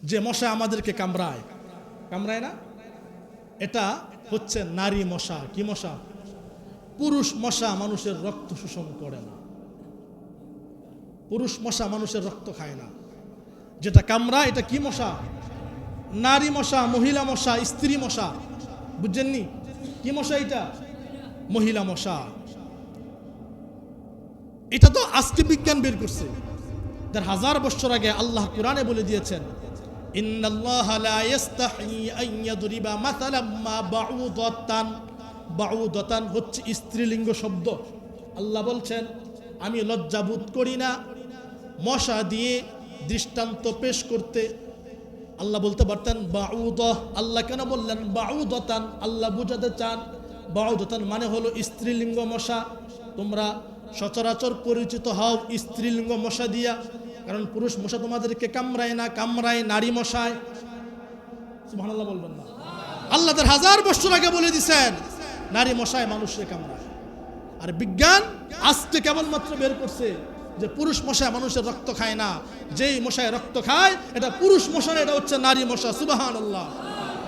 যে মশা আমাদেরকে কামড়ায়, কামড়ায় না, এটা হচ্ছে নারী মশা। কি মশা? পুরুষ মশা মানুষের রক্ত শোষণ করে না, পুরুষ মশা মানুষের রক্ত খায় না। যেটা কামড়ায় এটা কি মশা? নারী মশা, মহিলা মশা, স্ত্রী মশা। বুঝছেননি? কি মশা এটা? মহিলা মশা। এটা তো আজকে বিজ্ঞান বের করছে। 1000 বছর আগে আল্লাহ কোরআনে বলে দিয়েছেন, ইন্নাল্লাহা লা ইস্তাহি আন ইয়াদরিবা মাসালাম মা বাউদাতান। বাউদাতান হচ্ছে স্ত্রীলিঙ্গ শব্দ। আল্লাহ বলছেন, আমি লজ্জাবোধ করি না মশা দিয়ে দৃষ্টান্ত পেশ করতে। আল্লাহ বলতে পারতেন বাউদাহ, আল্লাহ কেন বললেন বাউদাতান? আল্লাহ বুঝাতে চান বাউদাতান মানে হলো স্ত্রীলিঙ্গ মশা। তোমরা সচরাচর পরিচিত হও স্ত্রীলিঙ্গ মশা দিয়া, কারণ পুরুষ মশা তোমাদেরকে কামড়ায় না, কামড়ায় নারী মশায়। সুবহানাল্লাহ বলবেন না? আল্লাহ 1000 বছর আগে বলে দিয়েছেন নারী মশায় মানুষকে কামড়ায়। আর বিজ্ঞান আজকে কেবলমাত্র বের করছে যে পুরুষ মশায় মানুষের রক্ত খায় না, যেই মশায় রক্ত খায় এটা পুরুষ মশা, এটা হচ্ছে নারী মশা। সুবহানাল্লাহ।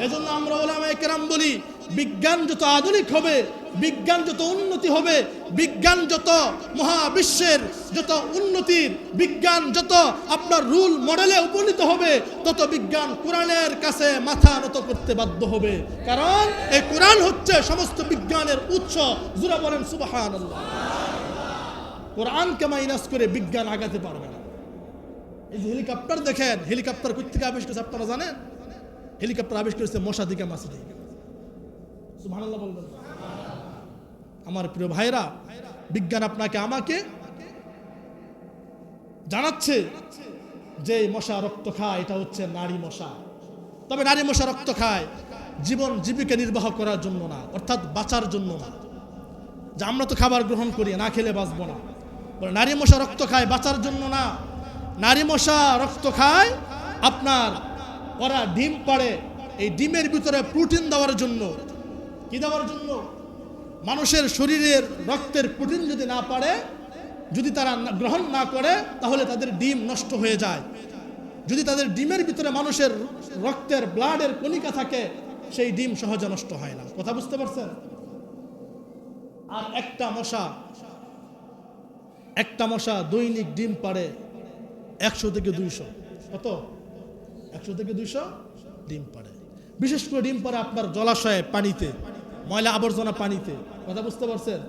এজন্য আমরা উলামায়ে কেরাম বলি, বিজ্ঞান যত আধুনিক হবে, বিজ্ঞান যত উন্নতি হবে, বিজ্ঞান যত মহাবিশ্বের যত উন্নতির, বিজ্ঞান যত আপনার রুল মডেলে উপনীত হবে, তত বিজ্ঞান কোরআনের কাছে মাথা নত করতে বাধ্য হবে। কারণ এই কোরআন হচ্ছে সমস্ত বিজ্ঞানের উৎস। জোরে বলেন সুবহানাল্লাহ। কোরআনকে মাইনাস করে বিজ্ঞান আগাতে পারবে না। এই যে হেলিকপ্টার দেখেন, হেলিকপ্টার কই থেকে আবিষ্কার করেছে আপনারা জানেন? হেলিকপ্টার আবিষ্কার করেছে মশা দিকে মাছি দিকে। সুবহানাল্লাহ বলবেন। আমার প্রিয় ভাইরা, বিজ্ঞান আপনাকে আমাকে জানাচ্ছে যে মশা রক্ত খায় এটা হচ্ছে নারী মশা। তবে নারী মশা রক্ত খায় জীবন জীবিকা নির্বাহ করার জন্য না, অর্থাৎ বাঁচার জন্য না। যে আমরা তো খাবার গ্রহণ করি, না খেলে বাঁচবো না। নারী মশা রক্ত খায় বাঁচার জন্য না, নারী মশা রক্ত খায় আপনার, ওরা ডিম পাড়ে, এই ডিমের ভিতরে প্রোটিন দেওয়ার জন্য। কি দেওয়ার জন্য? মানুষের শরীরের রক্তের প্রোটিন যদি না পারে, যদি তারা গ্রহণ না করে, তাহলে তাদের ডিম নষ্ট হয়ে যায়। যদি তাদের ডিমের ভিতরে মানুষের রক্তের ব্লাডের কণিকা থাকে, সেই ডিম সহজে নষ্ট হয় না। কথা বুঝতে পারছেন? আর একটা মশা দৈনিক ডিম পাড়ে 100 থেকে 200। কত? 100 থেকে 200 ডিম পাড়ে। বিশেষ করে ডিম পাড়ে আপনার জলাশয়ে, পানিতে, ময়লা আবর্জনা পানিতে। কথা বুঝতে পারছেন?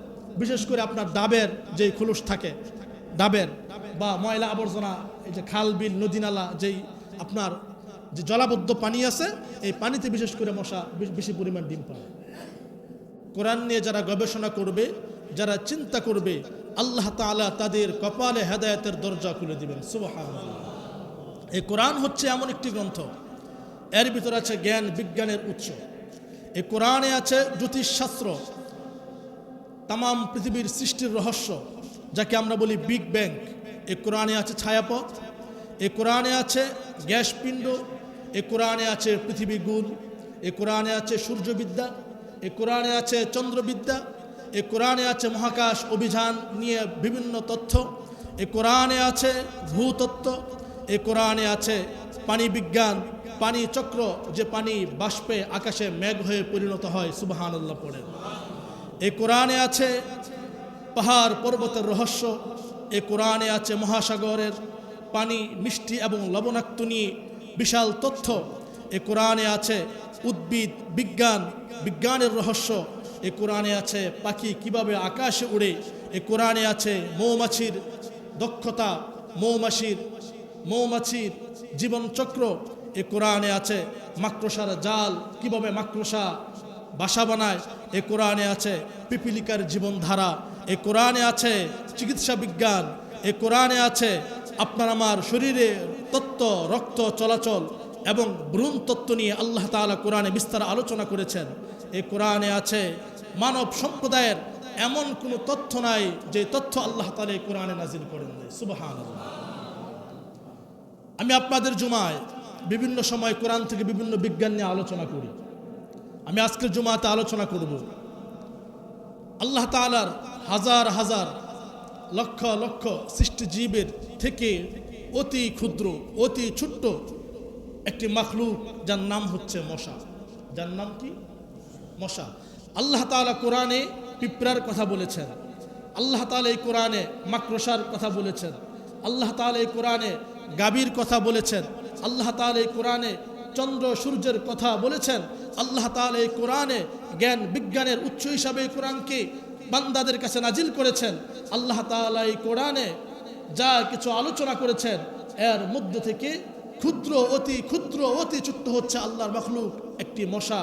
বিশেষ করে আপনার ডাবের যে খোলস থাকে, ডাবের বা ময়লা আবর্জনা, এই যে খাল বিল নদী নালা, যেই আপনার যে জলাবদ্ধ পানি আছে, এই পানিতে বিশেষ করে মশা বেশি পরিমাণ ডিম পাড়ে। কোরআন নিয়ে যারা গবেষণা করবে, যারা চিন্তা করবে, আল্লাহ তাআলা তাদের কপালে হেদায়েতের দরজা খুলে দিবেন। সুবহানাল্লাহ। এই কোরআন হচ্ছে এমন একটি গ্রন্থ, এর ভিতরে আছে জ্ঞান বিজ্ঞানের উৎস। এই কোরআনে আছে জ্যোতিষশাস্ত্র, তামাম পৃথিবীর সৃষ্টির রহস্য, যাকে আমরা বলি বিগ ব্যাং। এই কোরআনে আছে ছায়াপথ, এই কোরআনে আছে গ্যাসপিণ্ড, এই কোরআনে আছে পৃথিবী গোল, এই কোরআনে আছে সূর্যবিদ্যা, এই কোরআনে আছে চন্দ্রবিদ্যা, এই কোরআনে আছে মহাকাশ অভিযান নিয়ে বিভিন্ন তথ্য, এই কোরআনে আছে ভূতত্ত্ব, এই কোরআনে আছে পানি বিজ্ঞান, পানি চক্র, যে পানি বাষ্পে আকাশে মেঘ হয়ে পরিণত হয়। সুবহানাল্লাহ পড়ে। এই কোরআনে আছে পাহাড় পর্বতের রহস্য, এই কোরআনে আছে মহাসাগরের পানি মিষ্টি এবং লবণাক্ত নিয়ে বিশাল তথ্য, এই কোরআনে আছে উদ্ভিদ বিজ্ঞান, বিজ্ঞানের রহস্য, এই কোরআনে আছে পাখি কিভাবে আকাশে উড়ে, এই কোরআনে আছে মৌমাছির দক্ষতা, মৌমাছির জীবনচক্র, এই কোরআনে আছে মাকড়সার জাল, কিভাবে মাকড়সা বাসা বানায়, এই কোরআনে আছে পিপিলিকার জীবনধারা, এই কোরআনে আছে চিকিৎসা বিজ্ঞান, এই কোরআনে আছে আপনার আমার শরীরে তত্ত্ব, রক্ত চলাচল এবং ভ্রূণ তত্ত্ব নিয়ে আল্লাহ তাআলা কোরআনে বিস্তার আলোচনা করেছেন। এই কোরআনে আছে মানব সম্প্রদায়ের এমন কোনো তথ্য নাই যে তথ্য আল্লাহ তাআলা এই কোরআনে নাজিল করেন নাই। সুবহানাল্লাহ। আমি আপনাদের জুমায় বিভিন্ন সময় কোরআন থেকে বিভিন্ন বিজ্ঞান নিয়ে আলোচনা করি। আমি আজকের জুমাতে আলোচনা করব আল্লাহ তাআলার হাজার হাজার লক্ষ লক্ষ সৃষ্টি জীবের থেকে অতি ক্ষুদ্র, অতি ছোট্ট একটি মাখলুক, যার নাম হচ্ছে মশা। যার নাম কি? মশা। আল্লাহ তাআলা কোরআনে পিঁপড়ার কথা বলেছেন, আল্লাহ তাআলা এই কোরআনে মাকড়সার কথা বলেছেন, আল্লাহ তাআলা এই কোরআনে গাভীর কথা বলেছেন, আল্লাহ তাআলা এই কোরআনে চন্দ্র সূর্যের কথা বলেছেন, আল্লাহ তাআলা এই কোরআনে জ্ঞান বিজ্ঞানের উৎস হিসাবে এই কোরআনকে বান্দাদের কাছে নাজিল করেছেন। আল্লাহ তাআলা এই কোরআনে যা কিছু আলোচনা করেছেন এর মধ্য থেকে ক্ষুদ্র অতি ছোট্ট হচ্ছে আল্লাহর মাখলুক একটি মশা।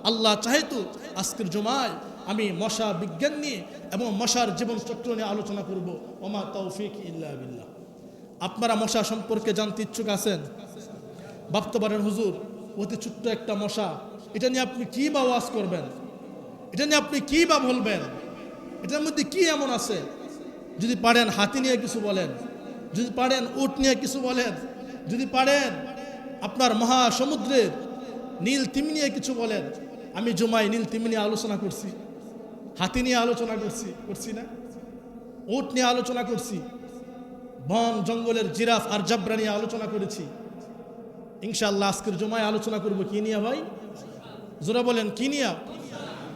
আল্লাহ চাইতো আজকের জুমায় আমি মশা বিজ্ঞান নিয়ে এবং মশার জীবন চক্র নিয়ে আলোচনা করব। ওমা তৌফিক ইল্লা বিল্লাহ। আপনারা মশা সম্পর্কে জানতে ইচ্ছুক আছেন? ভাবতে পারেন হুজুর অতি ছোট্ট একটা মশা, এটা নিয়ে আপনি কি বা ওয়াজ করবেন, এটা নিয়ে আপনি কি বা বলবেন, এটার মধ্যে কি এমন আছে? যদি পারেন হাতি নিয়ে কিছু বলেন, যদি পারেন উট নিয়ে কিছু বলেন, যদি পারেন আপনার মহাসমুদ্রের নীল তিমি নিয়ে কিছু বলেন। আমি জুমায় নীল তিমি নিয়ে আলোচনা করছি, হাতি নিয়ে আলোচনা করছি না, উট নিয়ে আলোচনা করছি, বন জঙ্গলের জিরাফ আর জাবরা নিয়ে আলোচনা করেছি। ইনশাআল্লাহ আজকের জুমায় আলোচনা করব কি নিয়ে ভাই? জোরা বলেন কি নিয়ে?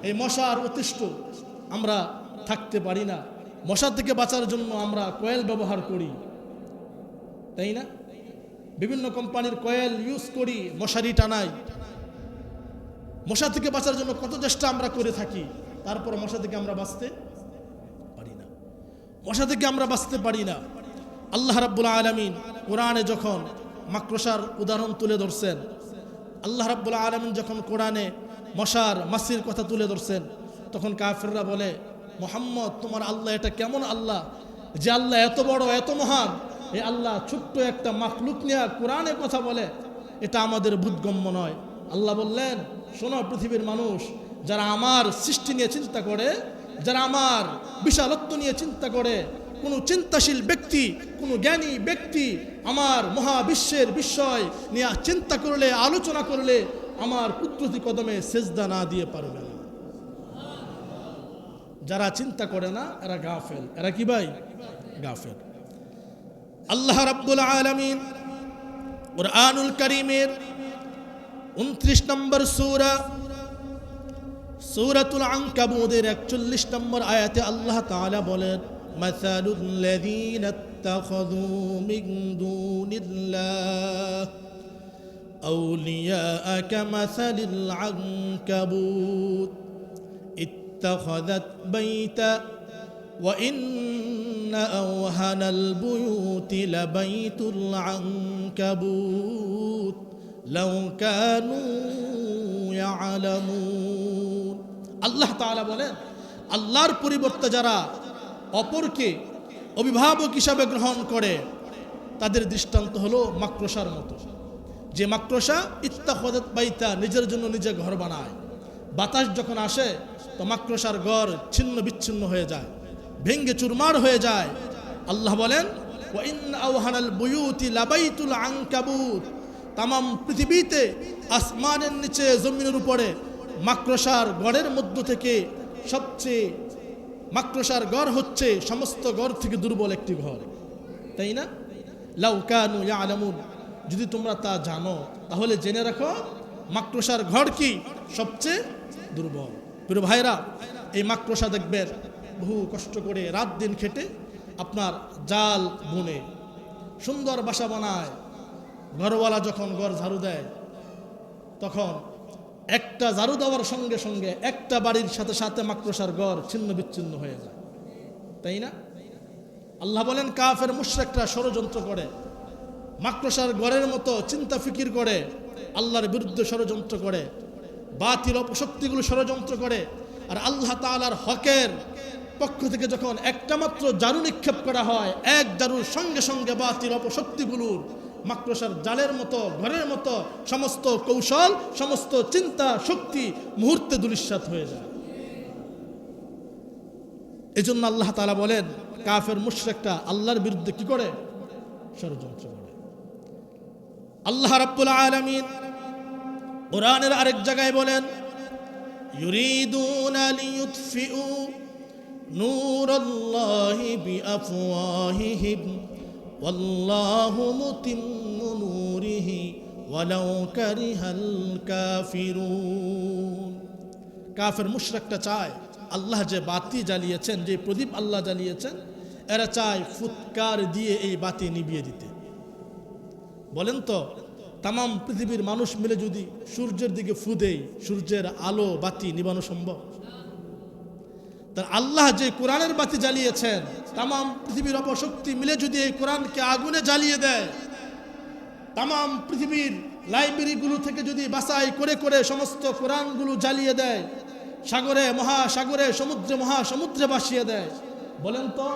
এই মশার অতিষ্ঠ আমরা থাকতে পারি না। মশা থেকে বাঁচার জন্য আমরা কয়েল ব্যবহার করি, তাই না? বিভিন্ন কোম্পানির কয়েল ইউজ করি, মশারি টানাই। মশা থেকে বাঁচার জন্য কত চেষ্টা আমরা করে থাকি, তারপর মশা থেকে আমরা বাঁচতে পারি না। মশা থেকে আমরা বাঁচতে পারি না। আল্লাহ রাব্বুল আলামিন কোরআনে যখন মাকড়সার উদাহরণ তুলে ধরছেন, আল্লাহ রাব্বুল আলামিন যখন কোরআনে মশার মাছির কথা তুলে ধরছেন, তখন কাফেররা বলে, মুহাম্মদ তোমার আল্লাহ এটা কেমন আল্লাহ, যে আল্লাহ এত বড় এত মহান, এই আল্লাহ ছোট্ট একটা মাখলুক নিয়ে কোরআনে কথা বলে, এটা আমাদের বোধগম্য নয়। আল্লাহ বললেন, শোনো পৃথিবীর মানুষ, যারা আমার সৃষ্টি নিয়ে চিন্তা করে, যারা আমার বিশালত্ব নিয়ে চিন্তা করে, কোনো চিন্তাশীল ব্যক্তি, কোনো জ্ঞানী ব্যক্তি আমার মহাবিশ্বের বিষয় নিয়ে চিন্তা করলে, আলোচনা করলে আমার কুদরতি কদমে সেজদা না দিয়ে পারবে না। যারা চিন্তা করে না এরা গাফেল। এরা কি ভাই? গাফেল। আল্লাহ রাব্বুল আলামিন কুরআনুল কারীমের 29 নম্বর সূরা সূরাতুল আনকাবুতের 41 নম্বর আয়াতে আল্লাহ তাআলা বলেন, মাসালুল লাযীনা ইত্তাখাযু মিন দুনিল্লাহ আউলিয়া কামাসালিল আনকাবুত ইত্তাখাযাত বাইতা ওয়া ইন্না আওহানাল বুয়ুতি লাবাইতুল আনকাবুত লাউ কানু ইয়ালামুন। আল্লাহ তাআলা বলেন, আল্লাহর পরিবর্তে যারা অপরকে অভিভাবক হিসাবে গ্রহণ করে তাদের দৃষ্টান্ত হলো মাকড়সার মতো। যে মাকড়সা ইত্তাখাযাত বাইতা নিজের জন্য নিজে ঘর বানায়, বাতাস যখন আসে তো মাকড়সার ঘর ছিন্ন বিচ্ছিন্ন হয়ে যায়, ভেঙ্গে চুরমার হয়ে যায়। আল্লাহ বলেন, ওয়া ইন্না আওহানাল বুয়ুতি লাবাইতুল আনকাবুত, তামাম পৃথিবীতে আসমানের নিচে জমিনের উপরে মাকড়সার গড়ের মধ্য থেকে সবচেয়ে মাকড়সার গড় হচ্ছে সমস্ত গড় থেকে দুর্বল একটি ঘর, তাই না? লাউ কানু ইয়ালামুন, যদি তোমরা তা জানো তাহলে জেনে রাখো মাকড়সার ঘর কি সবচেয়ে দুর্বল। প্রিয় ভাইরা, এই মাকড়সা দেখবেন বহু কষ্ট করে রাত দিন খেটে আপনার জাল বুনে সুন্দর বাসা বানায়। ঘরওয়ালা যখন ঘর ঝাড়ু দেয় তখন একটা ঝাড়ু দেওয়ার সঙ্গে সঙ্গে একটা বাড়ির সাথে সাথে মাকড়সার ঘর ছিন্ন বিচ্ছিন্ন হয়ে যায়, তাই না? আল্লাহ বলেন, কাফের মুশরিকরা ষড়যন্ত্র করে, মাকড়সার ঘরের মতো চিন্তা ফিকির করে, আল্লাহর বিরুদ্ধে ষড়যন্ত্র করে, বাতিল অপশক্তিগুলো ষড়যন্ত্র করে। আর আল্লাহ তাআলার হকের পক্ষ থেকে যখন একটা মাত্র জারু নিক্ষেপ করা হয়, এক জারুর সঙ্গে সঙ্গে বাতিল অপশক্তিগুলোর মাকড়সার জালের মতো ঘরের মতো সমস্ত কৌশল, সমস্ত চিন্তা শক্তি মুহূর্তে ধূলিসাৎ হয়ে যায়। এজন্য আল্লাহ তাআলা বলেন, কাফের মুশরিকরা আল্লাহর বিরুদ্ধে কি করে? ষড়যন্ত্র করে। আল্লাহ রাব্বুল আলামিন কোরআনের আরেক জায়গায় বলেন, ইউরিদুনা লিইউতফিউ নূরাল্লাহি বিআফওয়াহিহিম ওয়াল্লাহু মুতিম্মু নূরিহি ওয়ালাউ কারিহাল কাফিরুন। কাফের মুশরিকটা চায় আল্লাহ যে বাতি জ্বালিয়েছেন, যে প্রদীপ আল্লাহ জ্বালিয়েছেন, এরা চায় ফুৎকার দিয়ে এই বাতি নিভিয়ে দিতে। বলেন তো, তাম পৃথিবীর মানুষ মিলে যদি সূর্যের দিকে ফু দেয়, সূর্যের আলো বাতি নিবানো সম্ভব? তার আল্লাহ যে কোরআনের বাতি জ্বালিয়েছেন, তাম পৃথিবীর অপশক্তি মিলে যদি এই কোরআনকে আগুনে জ্বালিয়ে দেয়, তাম পৃথিবীর লাইব্রেরিগুলো থেকে যদি বাছাই করে করে সমস্ত কোরআনগুলো জ্বালিয়ে দেয়, সাগরে মহাসাগরে সমুদ্রে মহাসমুদ্রে ভাসিয়ে দেয়, বলেন তো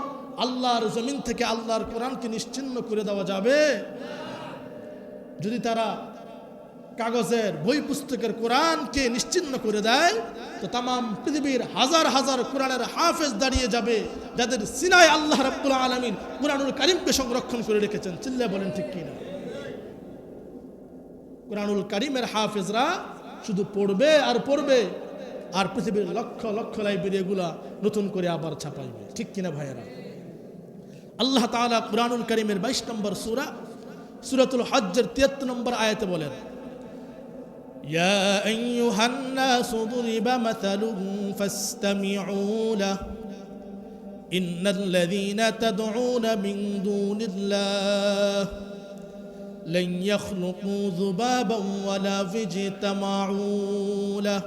আল্লাহর জমিন থেকে আল্লাহর কোরআনকে নিশ্চিহ্ন করে দেওয়া যাবে? যদি তারা কাগজের বই পুস্তকের কোরআনকে নিশ্চিহ্ন করে দেয়, তো তাম পৃথিবীর হাজার হাজার কোরআনের হাফেজ দাঁড়িয়ে যাবে, যাদের সিনায় আল্লাহ রাব্বুল আলামিন কোরআনুল কারীমকে সংরক্ষণ করে রেখেছেন। চিল্লায় বলেন ঠিক কিনা? কোরআনুল কারীমের হাফেজরা শুধু পড়বে আর পড়বে, আর পৃথিবীর লক্ষ লক্ষ লাইব্রেরি এগুলা নতুন করে আবার ছাপাইবে। ঠিক কিনা ভাইয়েরা? আল্লাহ তাআলা কোরআনুল কারীমের 22 নম্বর সূরা, সূরাতুল হজ্জের 73 নম্বর আয়াতে বলেন, ইয়া আইয়ুহান নাসু দুরিবা মাসালুন ফাসতামিউ লাহু ইন্নাল্লাযীনা তাদউনা মিন দুনিল্লাহ لن يخلقوا ذبابا ولا اجتمعوا له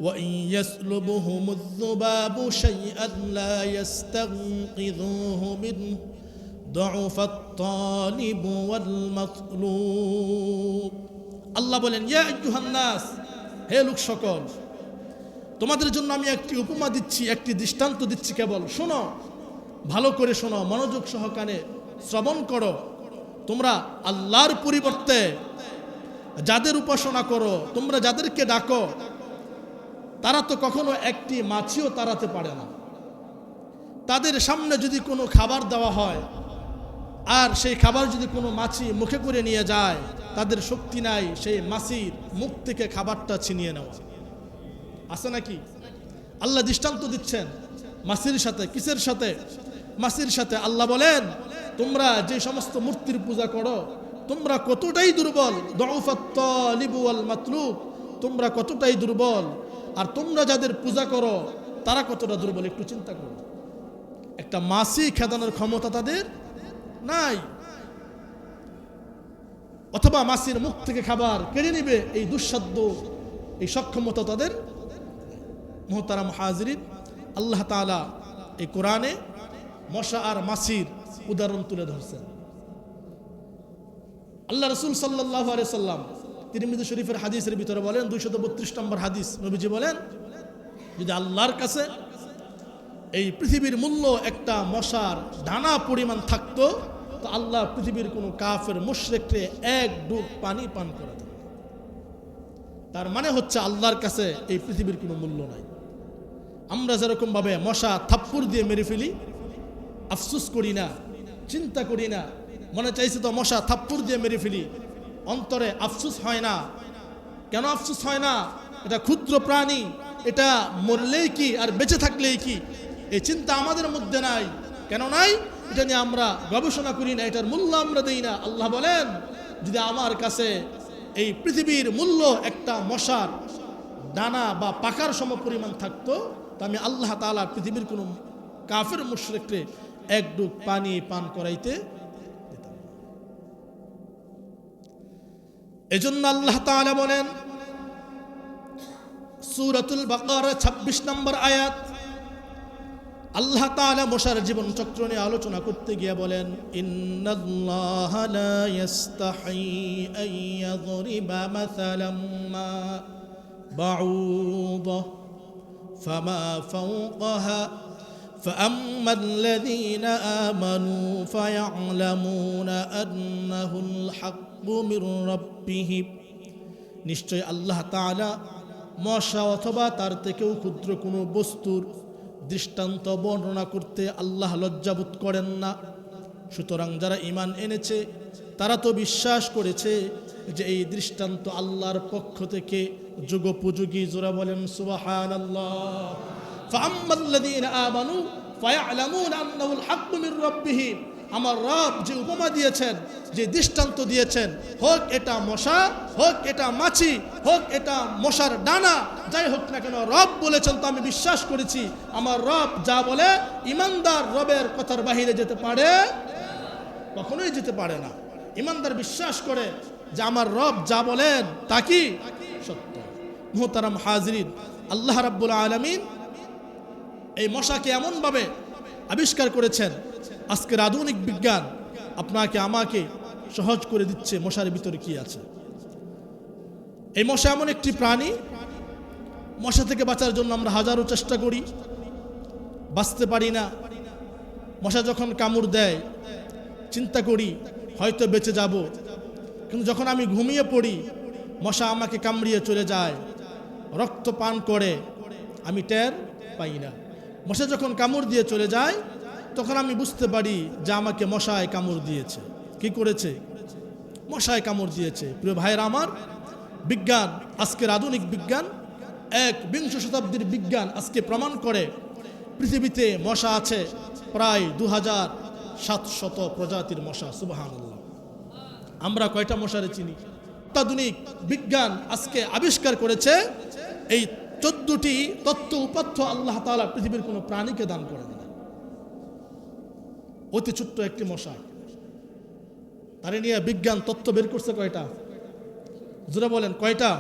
وإن يسلبهم الذباب شيئا لا يستنقذوه منه ضعف الطالب والمطلوب। আল্লাহ বলেন, ইয়া আইয়ুহান নাস, হে লোক সকল, তোমাদের জন্য আমি একটি উপমা দিচ্ছি, একটি দৃষ্টান্ত দিচ্ছি, কেবল শোনো, ভালো করে শোনো, মনোযোগ সহকারে শ্রবণ করো। তোমরা আল্লাহর পরিবর্তে যাদের উপাসনা করো, তোমরা যাদেরকে ডাকো, তারা তো কখনো একটি মাছিও তাড়াতে পারে না। তাদের সামনে যদি কোনো খাবার দেওয়া হয়, আর সেই খাবার যদি কোনো মাছি মুখে করে নিয়ে যায়, তাদের শক্তি নাই সেই মাছির মুখ থেকে খাবারটা ছিনিয়ে নেওয়া। আছে নাকি? আল্লাহ দৃষ্টান্ত দিচ্ছেন মাছির সাথে। কিসের সাথে? মাছির সাথে। আল্লাহ বলেন, তোমরা যে সমস্ত মূর্তির পূজা করো, তোমরা কতটাই দুর্বল। দুউফাত তালিবু ওয়াল মাতলুব, তোমরা কতটাই দুর্বল, আর তোমরা যাদের পূজা করো তারা কতটা দুর্বল। একটু চিন্তা করো, একটা মাছি খেদানোর ক্ষমতা তাদের নাই, অথবা মাছির মুখ থেকে খাবার কেড়ে নিবে এই দুঃসাধ্য, এই সক্ষমতা তাদের। মুহতারাম হাজিরিন, আল্লাহ তাআলা এই কোরআনে মশা আর মাছির উদাহরণ তুলে ধরছেন। আল্লাহ রাসূল সাল্লাল্লাহু আলাইহি সাল্লাম তিরমিজি শরীফের হাদিসের ভিতরে বলেন, 232 নম্বর হাদিস, নবীজি বলেন, যদি আল্লাহর কাছে এই পৃথিবীর মূল্য একটা মশার দানা পরিমাণ থাকতো, তো আল্লাহ পৃথিবীর কোনো কাফের মুশরিককে এক ডুব পানি পান করাতেন। তার মানে হচ্ছে আল্লাহর কাছে এই পৃথিবীর কোনো মূল্য নাই। আমরা যেরকম ভাবে মশা থাপ্পড় দিয়ে মেরে ফেলি, আফসোস করি না, চিন্তা করি না, মনে চাইছে তো মশা থাপ্পড় দিয়ে মেরে ফেলি, অন্তরে আফসোস হয় না। কেন আফসোস হয় না? এটা ক্ষুদ্র প্রাণী, এটা মরলেই কি আর বেঁচে থাকলেই কি, এই চিন্তা আমাদের মধ্যে নাই। কেন নাই? এটা নিয়ে আমরা গবেষণা করি না, এটার মূল্য আমরা দেই না। আল্লাহ বলেন, যদি আমার কাছে এই পৃথিবীর মূল্য একটা মশার দানা বা পাকার সম পরিমাণ থাকতো, তা আমি আল্লাহ তাআলা পৃথিবীর কোনো কাফের মুশরিককে এক ডুব পানি পান করাইতে দিতাম। এজন্য আল্লাহ তাআলা বলেন, সূরাতুল বাকারা 26 নম্বর আয়াত, আল্লাহ তাআলা মশার জীবন চক্র নিয়ে আলোচনা করতে গিয়ে বলেন, ইন্নাল্লাহা লা ইস্তাহি আন ইয়াদরিবা মাসালাম মা বাউদা ফামা ফাওকাহা فأما الذين آمنوا فيعلمون أنه الحق من ربهم। নিশ্চয় আল্লাহ তাআলা মশা অথবা তার থেকেও ক্ষুদ্র কোনো বস্তুর দৃষ্টান্ত বর্ণনা করতে আল্লাহ লজ্জাবোধ করেন না। সুতরাং যারা ঈমান এনেছে তারা তো বিশ্বাস করেছে যে এই দৃষ্টান্ত আল্লাহর পক্ষ থেকে যুগোপযোগী। জোরা বলেন সুবহানাল্লাহ। فأما الذين آمنوا فيعلمون أنه الحق من ربهم। আমার রব যে উপমা দিয়েছেন, যে দৃষ্টান্ত দিয়েছেন, হোক এটা মশা, হোক এটা মাছি, হোক এটা মশার ডানা, যাই হোক না কেন রব বলেছেন তো আমি বিশ্বাস করেছি। আমার রব যা বলে ইমানদার রবের কথার বাহিরে যেতে পারে? কখনোই যেতে পারে না। ইমানদার বিশ্বাস করে যে আমার রব যা বলেন তা কি সত্য। মুহতারাম হাজরিন, আল্লাহ রাব্বুল আলামিন এই মশাকে এমনভাবে আবিষ্কার করেছেন, আজকের আধুনিক বিজ্ঞান আপনাকে আমাকে সহজ করে দিচ্ছে মশার ভিতরে কি আছে। এই মশা এমন একটি প্রাণী, মশা থেকে বাঁচার জন্য আমরা হাজারো চেষ্টা করি, বাঁচতে পারি না। মশা যখন কামড় দেয় চিন্তা করি হয়তো বেঁচে যাব, কিন্তু যখন আমি ঘুমিয়ে পড়ি মশা আমাকে কামড়িয়ে চলে যায়, রক্ত পান করে, আমি টের পাই না। মশা যখন কামড় দিয়ে চলে যায় তখন আমি বুঝতে পারি যে আমাকে মশায় কামড় দিয়েছে। কি করেছে? মশায় কামড় দিয়েছে। প্রিয় ভাইয়েরা আমার, বিজ্ঞান, আজকের আধুনিক বিজ্ঞান, 21 শতাব্দীর বিজ্ঞান আজকে প্রমাণ করে পৃথিবীতে মশা আছে প্রায় 2700 প্রজাতির মশা। সুবহানাল্লাহ। আমরা কয়টা মশারে চিনি? আধুনিক বিজ্ঞান আজকে আবিষ্কার করেছে এই 14টি তত্ত্ব উপাত্ত আল্লাহ তাআলা পৃথিবীর কোনো প্রাণীকে দান করেন না। অতি ছোট্ট একটি মশা, তারে নিয়ে বিজ্ঞান তত্ত্ব বের করছে কয়টা? জোরে বলেন কয়টা?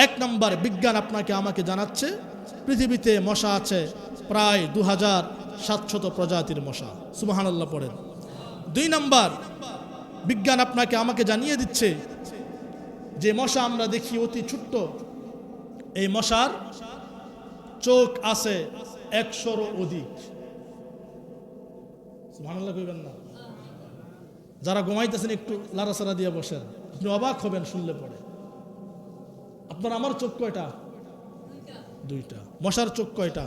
1 নম্বর, বিজ্ঞান আপনাকে আমাকে জানাচ্ছে পৃথিবীতে মশা আছে প্রায় 2700 প্রজাতির মশা। সুবহানাল্লাহ পড়েন। 2 নম্বর, বিজ্ঞান আপনাকে আমাকে জানিয়ে দিচ্ছে যে মশা আমরা দেখি অতি ছোট্ট, এই মশার চোখ আছে 100-এরও অধিক। সুবহানাল্লাহ কইবেন না? যারা ঘুমাইতেছেন একটু লাড়াচাড়া দিয়ে বসেন, আপনি অবাক হবেন শুনলে পরে। আপনার আমার চোখ কয়টা? 2টা। মশার চোখ কয়টা?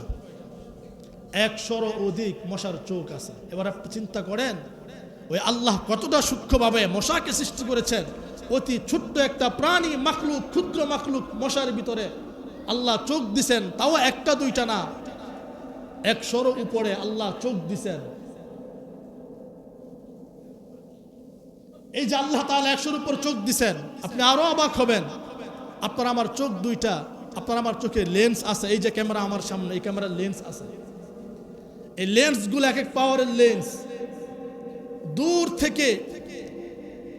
100-এরও অধিক মশার চোখ আছে। এবার আপনি চিন্তা করেন ওই আল্লাহ কতটা সূক্ষ্মভাবে মশাকে সৃষ্টি করেছেন। অতি ছোট্ট একটা প্রাণী, মাখলুক, ক্ষুদ্র মাখলুক, মশার ভিতরে আল্লাহ চোখ দিছেন, তাও 1টা 2টা না, 100-এরও উপরে আল্লাহ চোখ দিছেন। এই যে আল্লাহ তাআলা 100-এর উপর চোখ দিছেন, আপনি আরো অবাক হবেন। আপনার আমার চোখ 2টা, আপনার আমার চোখে লেন্স আছে। এই যে ক্যামেরা আমার সামনে, এই ক্যামেরার লেন্স আছে। এই লেন্সগুলো এক এক পাওয়ারের লেন্স। দূর থেকে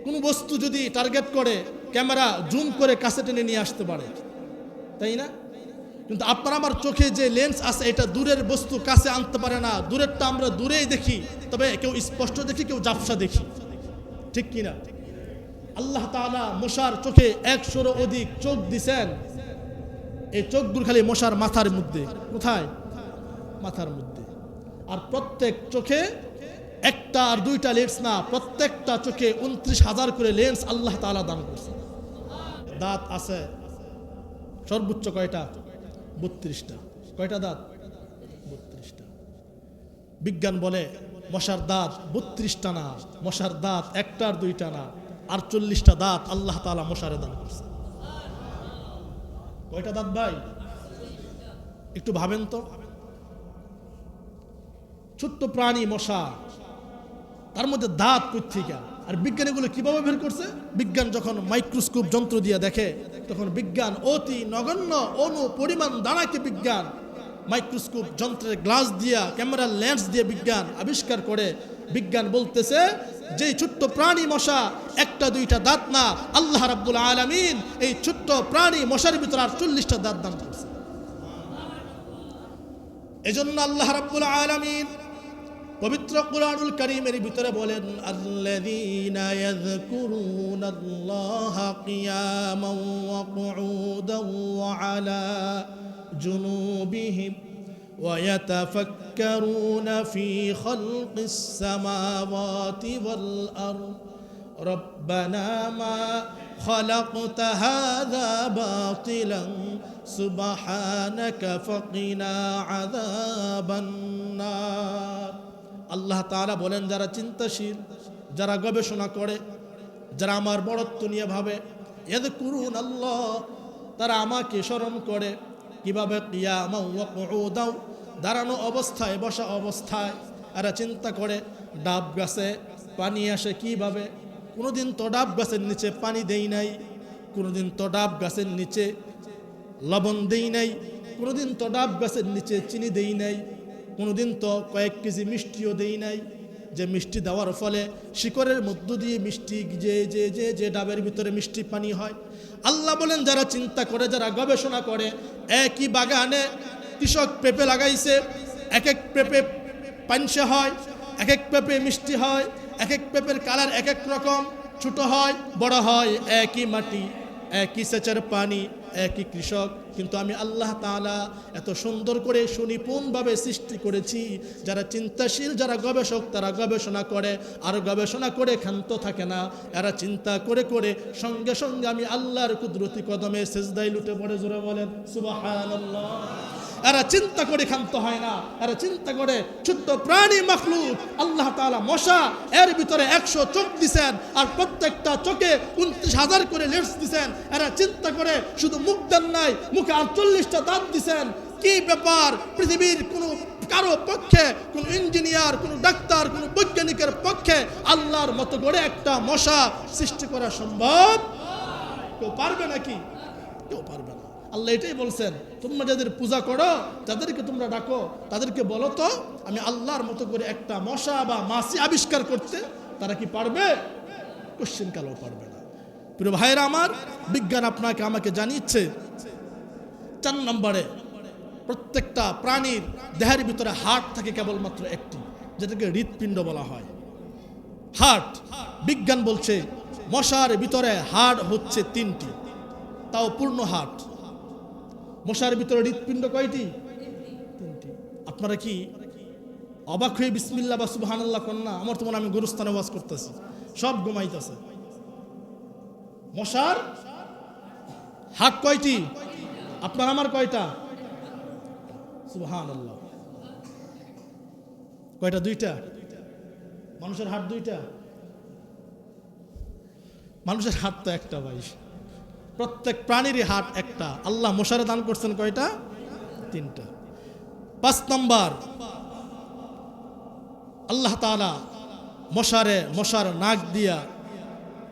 কোনো বস্তু যদি টার্গেট করে ক্যামেরা জুম করে কাছে টেনে নিয়ে আসতে পারে, তাই না? কিন্তু আপনার আমার চোখে যে লেন্স আছে এটা দূরের বস্তু কাছে আনতে পারে না। দূরেরটা আমরা দূরেই দেখি, তবে কেউ স্পষ্ট দেখি, কেউ ঝাপসা দেখি, ঠিক কিনা? আল্লাহ তাআলা মশার চোখে 100-এরও অধিক চোখ দিছেন। এই চোখগুলো খালি মশার মাথার মধ্যে। কোথায়? মাথার মধ্যে। আর প্রত্যেক চোখে 1টা আর 2টা লেন্স না, প্রত্যেকটা চোখে 29,000 করে লেন্স আল্লাহ তাআলা দান করছে। দাঁত আছে সর্বোচ্চ কয়টা? 32টা। কয়টা দাঁত? 32টা। বিজ্ঞান বলে মশার দাঁত 32টা না, মশার দাঁত 1টা আর 2টা না, 48টা দাঁত আল্লাহ তাআলা মশারে দান করছে। কয়টা দাঁত ভাই? একটু ভাবেন তো। ছোট্ট প্রাণী মশা, তার মধ্যে দাঁত কোত্থেকে? আর বিজ্ঞান এগুলো কিভাবে বের করছে? বিজ্ঞান যখন মাইক্রোস্কোপ যন্ত্র দিয়ে দেখে তখন বিজ্ঞান অতি নগণ্য অণু পরিমাণ দানাকে বিজ্ঞান মাইক্রোস্কোপ যন্ত্রের গ্লাস দিয়া, ক্যামেরার লেন্স দিয়ে বিজ্ঞান আবিষ্কার করে। বিজ্ঞান বলতেছে যে ছোট্ট প্রাণী মশা 1টা 2টা দাঁত না, আল্লাহ রাব্বুল আলামিন এই ছোট্ট প্রাণী মশার ভিতরে 48টা দাঁত দান করছে। এজন্য আল্লাহ রাব্বুল আলামিন পবিত্র কুরআনুল কারীমের ভিতরে বলেন, আল্লাযীনা ইয়াযকুরুনাল্লাহা কিয়ামান ওয়া কুউদান ওয়া আলা জুনুবিহিম ওয়া ইয়াতাফাক্কারুনা ফি খালকিস সামাওয়াতি ওয়াল আরদ রব্বানা মা খালাকতা হাযা বাতিলান সুবহানাকা ফাকিনা আযাবান নার। আল্লাহ তাআলা বলেন, যারা চিন্তাশীল, যারা গবেষণা করে, যারা আমার বড়ত্ব নিয়ে ভাবে, ইয়াযকুরুন আল্লাহ, তারা আমাকে স্মরণ করে। কিভাবে? কিয়ামান ওয়া কুউদাও, দাঁড়ানো অবস্থায়, বসা অবস্থায় এরা চিন্তা করে। ডাব গাছে পানি আসে কিভাবে? কোনোদিন তো ডাব গাছের নিচে পানি দেই নাই, কোনোদিন তো ডাব গাছের নিচে লবণ দেই নাই, কোনোদিন তো ডাব গাছের নিচে চিনি দেই নাই, কোনোদিন তো কয়েক কেজি মিষ্টিও দেই নাই, যে মিষ্টি দেওয়ার ফলে শিকড়ের মধ্য দিয়ে মিষ্টি যে যে যে যে ডাবের ভিতরে মিষ্টি পানি হয়। আল্লাহ বলেন যারা চিন্তা করে, যারা গবেষণা করে, একই বাগানে কৃষক পেঁপে লাগাইছে, এক এক পেঁপে পানসে হয়, এক এক পেঁপে মিষ্টি হয়, এক এক পেঁপের কালার এক এক রকম, ছোট হয় বড় হয়, একই মাটি, একই সেচের পানি, একই কৃষক, কিন্তু আমি আল্লাহ তাআলা এত সুন্দর করে সুনিপুণভাবে সৃষ্টি করেছি। যারা চিন্তাশীল, যারা গবেষক, তারা গবেষণা করে, আর গবেষণা করে ক্ষান্ত থাকে না, এরা চিন্তা করে করে সঙ্গে সঙ্গে আমি আল্লাহর কুদরতি কদমে সিজদায় লুটে পড়ে। জোরে বলেন সুবহানাল্লাহ। এরা চিন্তা করে ক্ষান্ত হয় না, এরা চিন্তা করে ছোট্ট প্রাণী মাখলুক আল্লাহ তাআলা মশা, এর ভিতরে 100 চোখ দিছেন, আর প্রত্যেকটা চোখে 29,000 করে লেন্স দিছেন। এরা চিন্তা করে শুধু মুখ দেন নাই, মুখে 48টা দাঁত দিছেন। কি ব্যাপার? পৃথিবীর কোনো কারো পক্ষে, কোন ইঞ্জিনিয়ার, কোন ডাক্তার, কোন বৈজ্ঞানিকের পক্ষে আল্লাহর মতো করে একটা মশা সৃষ্টি করা সম্ভব? কেউ পারবে নাকি? কেউ পারবে না। আল্লাহ এটাই বলছেন, তোমরা যাদের পূজা করো, যাদেরকে তোমরা ডাকো, তাদেরকে বলো তো আমি আল্লাহর মতো করে একটা মশা বা মাছি আবিষ্কার করতে। তারা কি পারবে? কোশ্চেন কালেও পারবে না। প্রিয় ভাইরা আমার, বিজ্ঞান আপনাকে আমাকে জানিয়েছে 4 নম্বরে প্রত্যেকটা প্রাণীর দেহের ভিতরে হার্ট থাকে কেবলমাত্র একটি, যেটাকে হৃৎপিণ্ড বলা হয়। হার্ট, বিজ্ঞান বলছে মশার ভিতরে হার্ট হচ্ছে 3টি, তাও পূর্ণ হার্ট। মশার ভিতরে হৃৎপিণ্ড কয়টি? 3টি। আপনারা কি অবাক হয়ে বিসমিল্লাহ বা সুবহানাল্লাহ করেন না? আমার তো মনে হয় আমি গুরুস্থানে ওয়াজ করতেছি, সব ঘুমাইতেছে। মশার হার্ট কয়টি? আপনার আমার কয়টা? সুবহানাল্লাহ। কয়টা? 2টা। মানুষের হার্ট 2টা? মানুষের হাত তো একটা ভাই। প্রত্যেক প্রাণীরই হাত একটা। আল্লাহ মশারে দান করছেন কয়টা? 3টা। 5 নম্বর, আল্লাহ তাআলা মশার নাক দিয়া,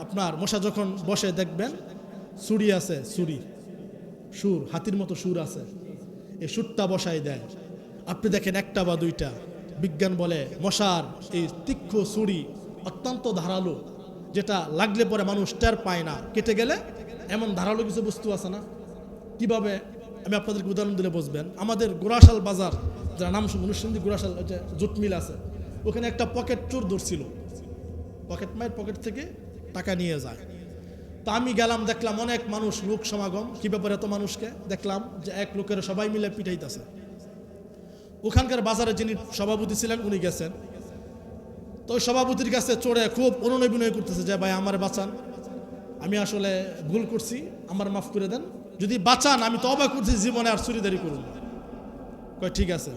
আপনার মশা যখন বসে দেখবেন ছুরি আছে, সুর, হাতির মতো সুর আছে, এই সুরটা বসাই দেয়। আপনি দেখেন 1টা বা 2টা। বিজ্ঞান বলে মশার এই তীক্ষ্ণ ছুরি অত্যন্ত ধারালো, যেটা লাগলে পরে মানুষ টের পায় না, কেটে গেলে এমন ধারালো কিছু বস্তু আছে না। কিভাবে? আমি আপনাদেরকে উদাহরণ দিলে বুঝবেন। আমাদের গোরাশাল বাজার, যারা নাম শুনুন, গোরাশাল জুট মিল আছে, ওখানে একটা পকেট চোর ধরছিল। পকেট থেকে টাকা নিয়ে যায়। তা আমি গেলাম, দেখলাম অনেক মানুষ, লোক সমাগম। কি ব্যাপারে এত মানুষকে দেখলাম? যে এক লোকের সবাই মিলে পিটাইতেছে। ওখানকার বাজারে যিনি সভাপতি ছিলেন উনি গেছেন, তো ওই সভাপতির কাছে চড়ে খুব অনুনয় করতেছে যে ভাই আমার বাঁচান, আমি আসলে ভুল করছি, আমার মাফ করে দেন, যদি বাঁচান আমি তওবা করছি, জীবনে আর চুরিদারি করব না। কয় ঠিক আছে,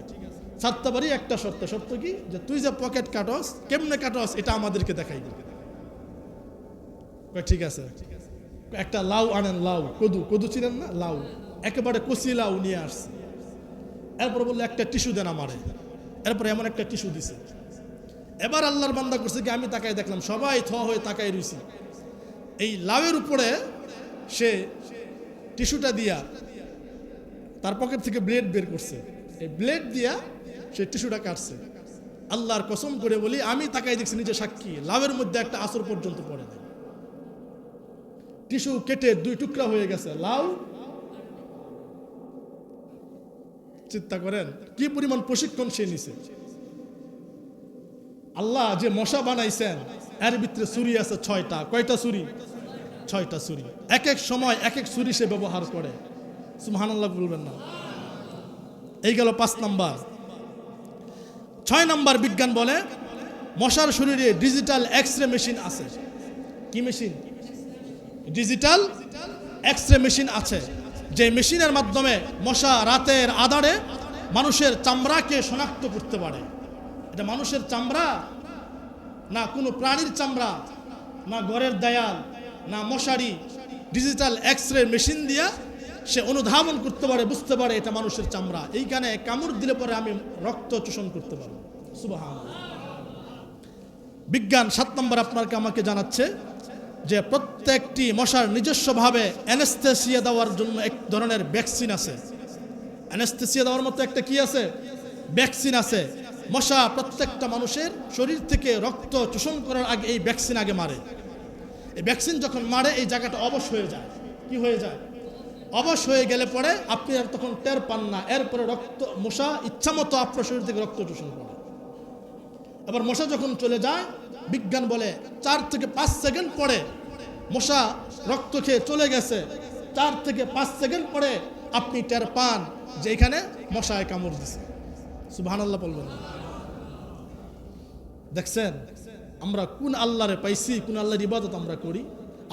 ছাড়তে পারি একটা শর্ত কি, যে তুই যে পকেট কাটস, কেমনে কাটস এটা আমাদেরকে দেখাইবি। কয় ঠিক আছে। একটা লাউ আনেন, লাউ, কদু চিনেন না? লাউ, একেবারে কচি লাউ নিয়ে আসছে। এরপর বললো একটা টিস্যু দেন আমারে। এরপরে এমন একটা টিস্যু দিছে। এবার আল্লাহর বান্দা করছে কি, আমি তাকাই দেখলাম সবাই হয়ে তাকাই রইছি। এই লাউয়ের উপরে সে টিস্যুটা দিয়া তার পকেট থেকে ব্লেড বের করছে। এই ব্লেড দিয়া সে টিস্যুটা কাটছে। আল্লাহর কসম করে বলি, আমি তাকাই দেখছি, নিজে সাক্ষী, লাউয়ের মধ্যে একটা আঁচড় পর্যন্ত পড়ে নাই। টিস্যু কেটে 2 টুকরা হয়ে গেছে, লাউ। চিন্তা করেন কি পরিমাণ প্রশিক্ষণ সে নিছে। আল্লাহ যে মশা বানাইছেন, এর ভিতরে ছুরি আছে 6টা। কয়টা ছুরি? 6টা ছুরি। এক এক সময় এক এক ছুরি সে ব্যবহার করে। সুবহানাল্লাহ বলবেন না? এই গেল 5 নাম্বার। 6 নাম্বার, বিজ্ঞান বলে মশার শরীরে ডিজিটাল এক্সরে মেশিন আছে। কি মেশিন? ডিজিটাল এক্সরে মেশিন আছে, যে মেশিনের মাধ্যমে মশা রাতের আঁধারে মানুষের চামড়াকে শনাক্ত করতে পারে। এটা মানুষের চামড়া না কোনো প্রাণীর চামড়া, না ঘরের দেয়াল, না মশারি, ডিজিটাল এক্সরে মেশিন দিয়া সে অনুধাবন করতে পারে, বুঝতে পারে এটা মানুষের চামড়া। এইখানে কামড় দিলে পরে আমি রক্ত শোষণ করতে পারবো। সুবহানাল্লাহ। বিজ্ঞান 7 নম্বর আপনাকে আমাকে জানাচ্ছে যে প্রত্যেকটি মশার নিজস্বভাবে অ্যানেস্থেসিয়া দেওয়ার জন্য এক ধরনের ভ্যাকসিন আছে। অ্যানেস্থেসিয়া দেওয়ার মতো একটা কি আছে? ভ্যাকসিন আছে। মশা প্রত্যেকটা মানুষের শরীর থেকে রক্ত শোষণ করার আগে এই ভ্যাকসিন আগে মারে। এই ভ্যাকসিন যখন মারে এই জায়গাটা অবশ হয়ে যায়। কি হয়ে যায়? অবশ হয়ে গেলে পরে আপনি আর তখন টের পান না। এরপরে মশা ইচ্ছামতো আপনার শরীর থেকে রক্ত শোষণ করে। এবার মশা যখন চলে যায়, বিজ্ঞান বলে 4 থেকে 5 সেকেন্ড পরে মশা রক্ত খেয়ে চলে গেছে। 4 থেকে 5 সেকেন্ড পরে আপনি টের পান যে এখানে মশায় কামড় দিছে। সুবহানাল্লাহ বলবেন। দেখছেন আমরা কোন আল্লাহরে পাইছি, কোন আল্লাহর ইবাদত আমরা করি।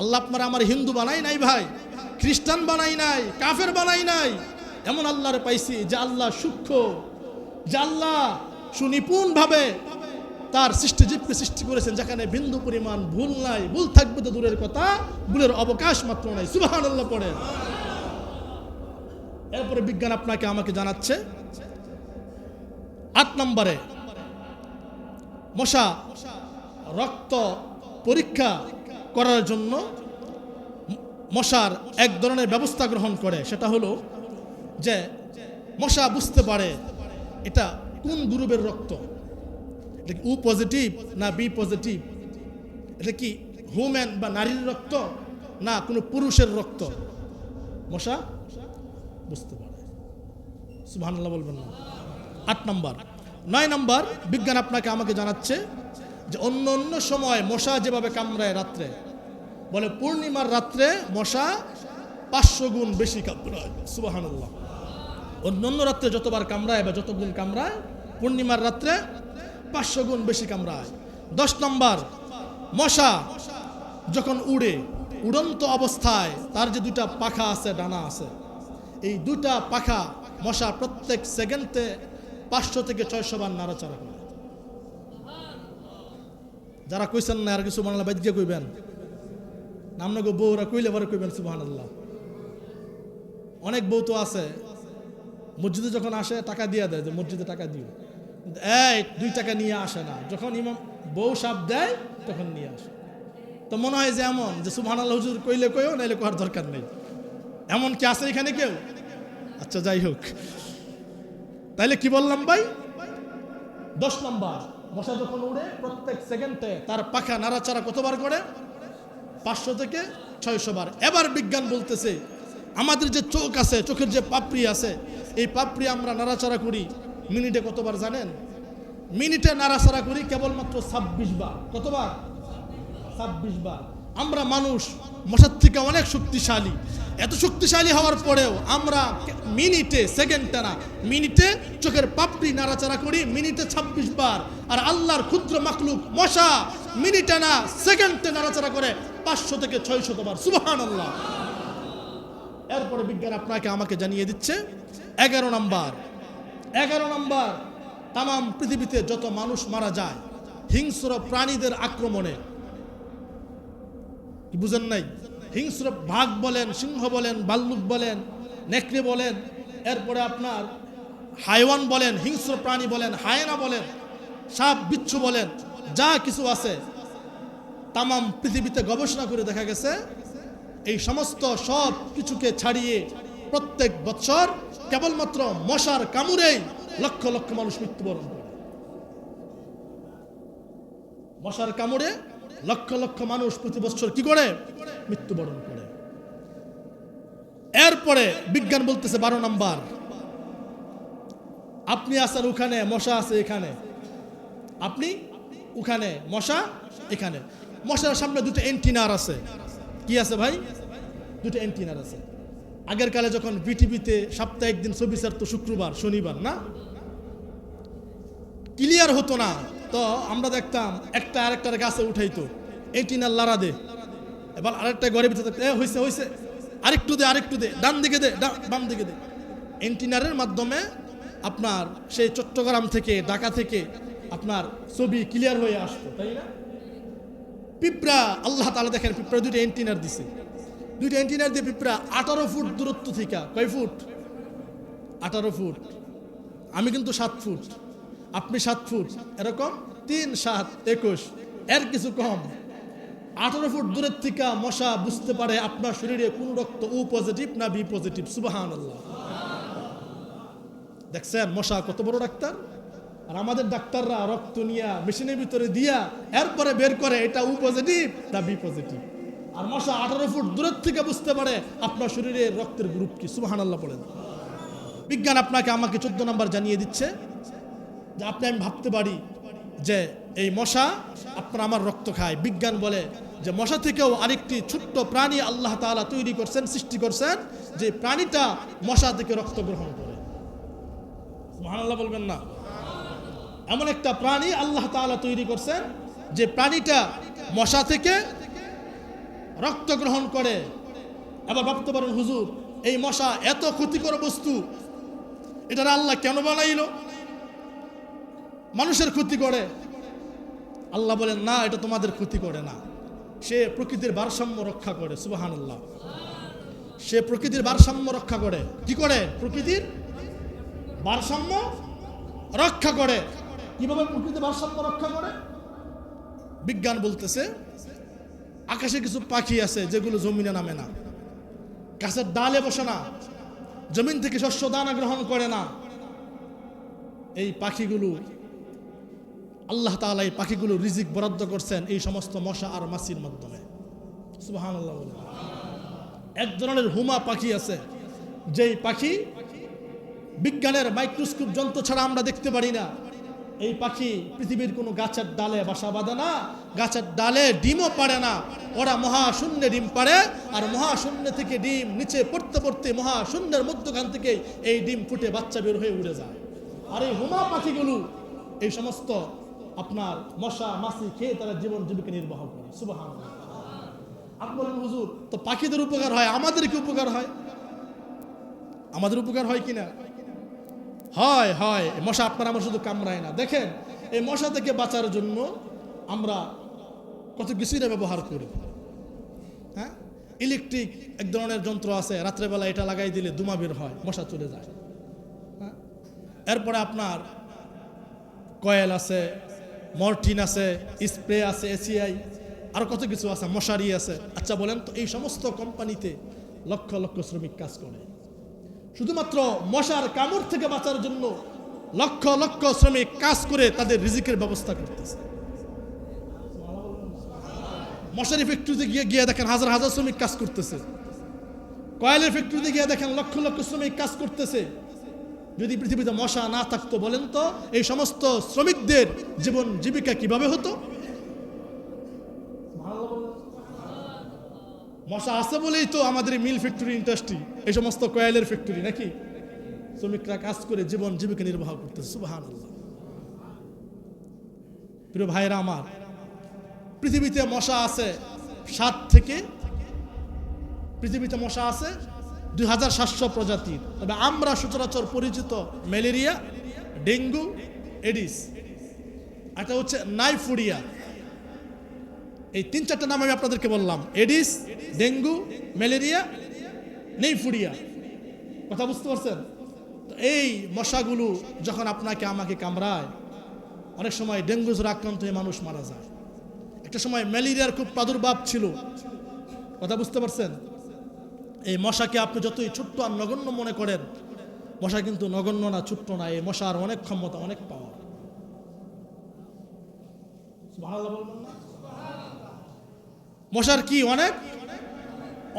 আল্লাহ আপনারা আমার হিন্দু বানাই নাই ভাই, খ্রিস্টান বানাই নাই, কাফের বানাই নাই। এমন আল্লাহরে পাইছি যে আল্লাহ সূক্ষ্ম, যে আল্লাহ সুনিপুণ ভাবে তার সৃষ্টিজীবকে সৃষ্টি করেছেন, যেখানে বিন্দু পরিমাণ ভুল নাই। ভুল থাকবে তো দূরের কথা, ভুলের অবকাশ মাত্র নাই। সুবহানাল্লাহ পড়েন। এরপরে বিজ্ঞান আপনাকে আমাকে জানাচ্ছে 8 নম্বরে মশা রক্ত পরীক্ষা করার জন্য মশার এক ধরনের ব্যবস্থা গ্রহণ করে। সেটা হলো যে মশা বুঝতে পারে এটা কোন গ্রুপের রক্ত, এটা কি ও পজিটিভ না বি পজিটিভ, এটা কি হিউম্যান বা নারীর রক্ত না কোনো পুরুষের রক্ত, মশা বুঝতে পারে। সুবহানাল্লাহ বলবেন না। 8 নম্বর। 9 নম্বর বিজ্ঞান আপনাকে আমাকে জানাচ্ছে যে অন্য অন্য সময় মশা যেভাবে কামড়ায় রাত্রে, বলে পূর্ণিমার রাত্রে মশা 500 গুণ বেশি কামড়ায়। সুবহানাল্লাহ। অন্য অন্য রাত্রে যতবার কামড়ায় বা যত গুণ কামড়ায়, পূর্ণিমার রাত্রে 500 গুণ বেশি কামড়ায়। 10 নম্বর মশা যখন উড়ে, উড়ন্ত অবস্থায় তার যে 2টা পাখা আছে, ডানা আছে, এই 2টা পাখা মশা প্রত্যেক সেকেন্ডে 500 থেকে 600 বার নাড়াচাড়া করে। যারা কইছেন না আর কিছু সুবহানাল্লাহ বাইদকে কইবেন, নামনা গো বউরা কইলে পরে কইবেন সুবহানাল্লাহ। অনেক বউ তো আছে মসজিদে যখন আসে টাকা দিয়ে দেয় যে মসজিদে টাকা দিও, এই 2 টাকা নিয়ে আসে না। যখন ইমাম বউ সাপ দেয় তখন নিয়ে আসে। তো মনে হয় যে এমন যে সুবহানাল্লাহ হুজুর কইলে কইও, নাইলে কোয়ার দরকার নেই। এমন কি আছে এখানে কেউ? আচ্ছা যাই হোক, তাইলে কি বললাম ভাই? 10 নম্বর মশা যখন উড়ে প্রত্যেক সেকেন্ডে তার পাখা নাড়াচাড়া কতবার করে? 500 থেকে 600 বার। এবার বিজ্ঞান বলতেছে আমাদের যে চোখ আছে, চোখের যে পাপড়ি আছে, এই পাপড়ি আমরা নাড়াচাড়া করি মিনিটে কতবার জানেন? মিনিটে নাড়াচাড়া করি কেবলমাত্র 26 বার। কতবার? 26 বার। আমরা মানুষ মশার থেকে অনেক শক্তিশালী। এত শক্তিশালী হওয়ার পরেও আমরা মিনিটে, সেকেন্ডে না, মিনিটে চোখের পাপড়ি নাড়াচাড়া করি মিনিটে 26 বার। আর আল্লাহর ক্ষুদ্র মাখলুক মশা মিনিটে না সেকেন্ডে নাড়াচাড়া করে 500 থেকে 600 বার। সুবহানাল্লাহ। এরপরে বিজ্ঞান আপনাকে আমাকে জানিয়ে দিচ্ছে 11 নম্বর। 11 নম্বর তাম পৃথিবীতে যত মানুষ মারা যায় হিংস্র প্রাণীদের আক্রমণে। কি বুঝেন নাই? হিংস্র বাঘ বলেন, সিংহ বলেন, ভাল্লুক বলেন, নেকড়ে বলেন, এরপরে আপনার হাইওয়ান বলেন, হিংস্র প্রাণী বলেন, হায়না বলেন, সাপ বিচ্ছু বলেন, যা কিছু আছে তাম পৃথিবীতে গবেষণা করে দেখা গেছে এই সমস্ত সব কিছুকে ছাড়িয়ে প্রত্যেক বছর কেবলমাত্র মশার কামড়েই লক্ষ লক্ষ মানুষ মৃত্যুবরণ করে। মশার কামড়ে লক্ষ লক্ষ মানুষ প্রতি বছর কি করে? মৃত্যুবরণ করে। এরপরে বিজ্ঞান বলতেছে 12 নম্বর, আপনি আছেন ওখানে, মশা আছে এখানে, আপনি ওখানে, মশা এখানে। মশার সামনে 2টা এন্টিনার আছে। কি আছে ভাই? 2টা এন্টিনার আছে। আগের কালে যখন বিটিভিতে সপ্তাহে একদিন ছবি ছাড়তো শুক্রবার শনিবার, না ক্লিয়ার হতো না, তো আমরা দেখতাম একটা আরেকটার গাছে উঠাইতো, এন্টিনার লাড়া দে, এবার আরেকটা ঘরের ভিতরে থাকতো, হয়েছে হয়েছে, আরেকটু দে, আরেকটু দে, ডান দিকে দে, বাম দিকে দে। এন্টিনারের মাধ্যমে আপনার সেই চট্টগ্রাম থেকে, ঢাকা থেকে আপনার ছবি ক্লিয়ার হয়ে আসতো, তাই না? পিঁপড়া, আল্লাহ তাআলা দেখেন পিঁপড়া 2টা এন্টিনার দিছে। 2টা এন্টিনার দিয়ে পিঁপড়া 18 ফুট দূরত্ব থেকে, কয় ফুট? 18 ফুট। আমি কিন্তু 7 ফুট, আপনি 7 ফুট, এরকম 3, 7, 21, এর কিছু কম। 18 ফুট দূরের থেকে মশা বুঝতে পারে আপনার শরীরে কোন রক্ত ও পজিটিভ না বি পজিটিভ। সুবহানাল্লাহ। দেখছেন মশা কত বড় ডাক্তার। আর আমাদের ডাক্তাররা রক্ত নিয়ে মেশিনের ভিতরে দিয়া এরপরে বের করে এটা ও পজিটিভ না বি পজিটিভ। আর মশা 18 ফুট দূরের থেকে বুঝতে পারে আপনার শরীরে রক্তের গ্রুপ কি। সুবহানাল্লাহ বলেন। বিজ্ঞান আপনাকে আমাকে 14 নম্বর জানিয়ে দিচ্ছে যে আপনি আমি ভাবতে পারি যে এই মশা আপনার আমার রক্ত খায়। বিজ্ঞান বলে যে মশা থেকেও আরেকটি ছোট্ট প্রাণী আল্লাহ তাআলা তৈরি করছেন, সৃষ্টি করছেন, যে প্রাণীটা মশা থেকে রক্ত গ্রহণ করে। সুবহানাল্লাহ বলবেন না? এমন একটা প্রাণী আল্লাহ তাআলা তৈরি করছেন যে প্রাণীটা মশা থেকে রক্ত গ্রহণ করে। এবার ভাবতে পারেন হুজুর এই মশা এত ক্ষতিকর বস্তু, এটার আল্লাহ কেন বানাইল? মানুষের ক্ষতি করে? আল্লাহ বলেন না, এটা তোমাদের ক্ষতি করে না, সে প্রকৃতির ভারসাম্য রক্ষা করে। সুবহানাল্লাহ। সে প্রকৃতির ভারসাম্য রক্ষা করে। কি করে? প্রকৃতির ভারসাম্য রক্ষা করে। কিভাবে প্রকৃতির ভারসাম্য রক্ষা করে? বিজ্ঞান বলতেছে আকাশে কিছু পাখি আছে যেগুলো জমিনে নামে না, গাছের ডালে বসে না, জমিন থেকে শস্য দানা গ্রহণ করে না। এই পাখিগুলো আল্লাহ তাআলা এই পাখিগুলো রিজিক বরাদ্দ করছেন এই সমস্ত মশা আর মাছির মাধ্যমে। সুবহানাল্লাহ। এক ধরনের হুমা পাখি আছে, যেই পাখি বিজ্ঞানের মাইক্রোস্কোপ যন্ত্র ছাড়া আমরা দেখতে পারি না। এই পাখি পৃথিবীর কোনো গাছের ডালে বাসা বাঁধে না, গাছের ডালে ডিমও পারে না। ওরা মহাশূন্যে ডিম পারে, আর মহাশূন্য থেকে ডিম নিচে পড়তে পড়তে মহাশূন্যের মধ্যখান থেকে এই ডিম ফুটে বাচ্চা বের হয়ে উড়ে যায়। আর এই হুমা পাখিগুলো এই সমস্ত আপনার মশা মাছি খেয়ে তারা জীবন জীবিকা নির্বাহ করে। সুবহানাল্লাহ। আপনি বলেন হুজুর তো পাখিদের উপকার হয়, আমাদের কি উপকার হয়? আমাদের উপকার হয় কিনা? হয়, হয়। মশা আপনার আমার শুধু কামড়ায় না। দেখেন এই মশা থেকে বাঁচার জন্য আমরা কত কিছুই না ব্যবহার করি। হ্যাঁ, ইলেকট্রিক এক ধরনের যন্ত্র আছে, রাত্রেবেলা এটা লাগাই দিলে ধোঁয়া বের হয়, মশা চলে যায়। হ্যাঁ, এরপরে আপনার কয়েল আছে, মর্টিন আছে, স্প্রে আছে, এসিআই, আর কত কিছু আছে, মশারি আছে। আচ্ছা বলেন তো এই সমস্ত কোম্পানিতে লক্ষ লক্ষ শ্রমিক কাজ করে। শুধুমাত্র মশার কামড় থেকে বাঁচার জন্য লক্ষ লক্ষ শ্রমিক কাজ করে তাদের রিজিকের ব্যবস্থা করতেছে। মশারি ফ্যাক্টরিতে গিয়ে দেখেন হাজার হাজার শ্রমিক কাজ করতেছে। কয়েলের ফ্যাক্টরিতে গিয়ে দেখেন লক্ষ লক্ষ শ্রমিক কাজ করতেছে। যদি পৃথিবীতে মশা না থাকতো বলেন তো এই সমস্ত শ্রমিকদের জীবন জীবিকা কিভাবে হতো? মশা আছে বলেই তো আমাদের মিল ফ্যাক্টরি, ইন্ডাস্ট্রি, এই সমস্ত কয়েলের ফ্যাক্টরি, নাকি? শ্রমিকরা কাজ করে জীবন জীবিকা নির্বাহ করতেছে। সুবহানাল্লাহ। প্রিয় ভাইরা আমার, পৃথিবীতে মশা আছে 7 থেকে, পৃথিবীতে মশা আছে 2700 প্রজাতির। তবে আমরা সচরাচর পরিচিত ম্যালেরিয়া, ডেঙ্গু, এডিস, এটা হচ্ছে নাইফোডিয়া। এই 3-4টা নাম আমি আপনাদেরকে বললাম, এডিস, ডেঙ্গু, ম্যালেরিয়া, নাইফোডিয়া। কথা বুঝতে পারছেন? তো এই মশাগুলো যখন আপনাকে আমাকে কামড়ায়, অনেক সময় ডেঙ্গু জ্বর আক্রান্ত হয়ে মানুষ মারা যায়। একটা সময় ম্যালেরিয়ার খুব প্রাদুর্ভাব ছিল। কথা বুঝতে পারছেন? এই মশাকে আপনি যতই ছোট্ট আর নগণ্য মনে করেন, মশা কিন্তু নগণ্য না, ছোট্ট না। এই মশার অনেক ক্ষমতা, অনেক পাওয়ার। সুবহানাল্লাহ বলবেন না? মশার কি অনেক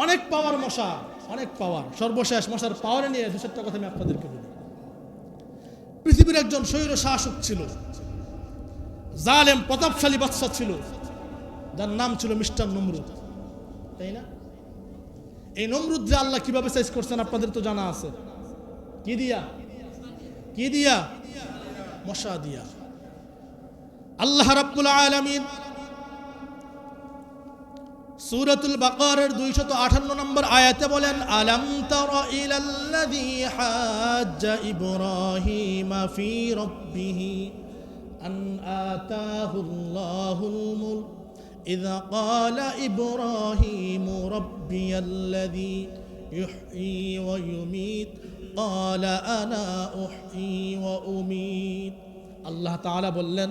অনেক পাওয়ার, মশা অনেক পাওয়ার। সর্বশেষ মশার পাওয়ার নিয়ে 2-4টা কথা আমি আপনাদেরকে বলি। পৃথিবীর একজন স্বৈর শাসক ছিল, জালেম প্রতাপশালী বাদশা ছিল, যার নাম ছিল মিস্টার নমরুদ, তাই না? এই নমরুদ যে আল্লাহ কিভাবে সাইজ করছেন আপনাদের তো জানা আছে। কি দিয়া? কি দিয়া? মশা দিয়া। আল্লাহ রাব্বুল আলামিন সূরাতুল বাকারার 258 নম্বর আয়াতে বলেন, আলাম তারা ইলাল্লাযী হাজ্জা ইব্রাহিমা ফি রাব্বিহি আন আতাহুল্লাহুল মুলক ইযা ক্বালা ইব্রাহিমু রাব্বিয়াল্লাযী ইহয়ী ওয়া ইউমীত ক্বালা আনা উহয়ী ওয়া উমীত। আল্লাহ তাআলা বললেন,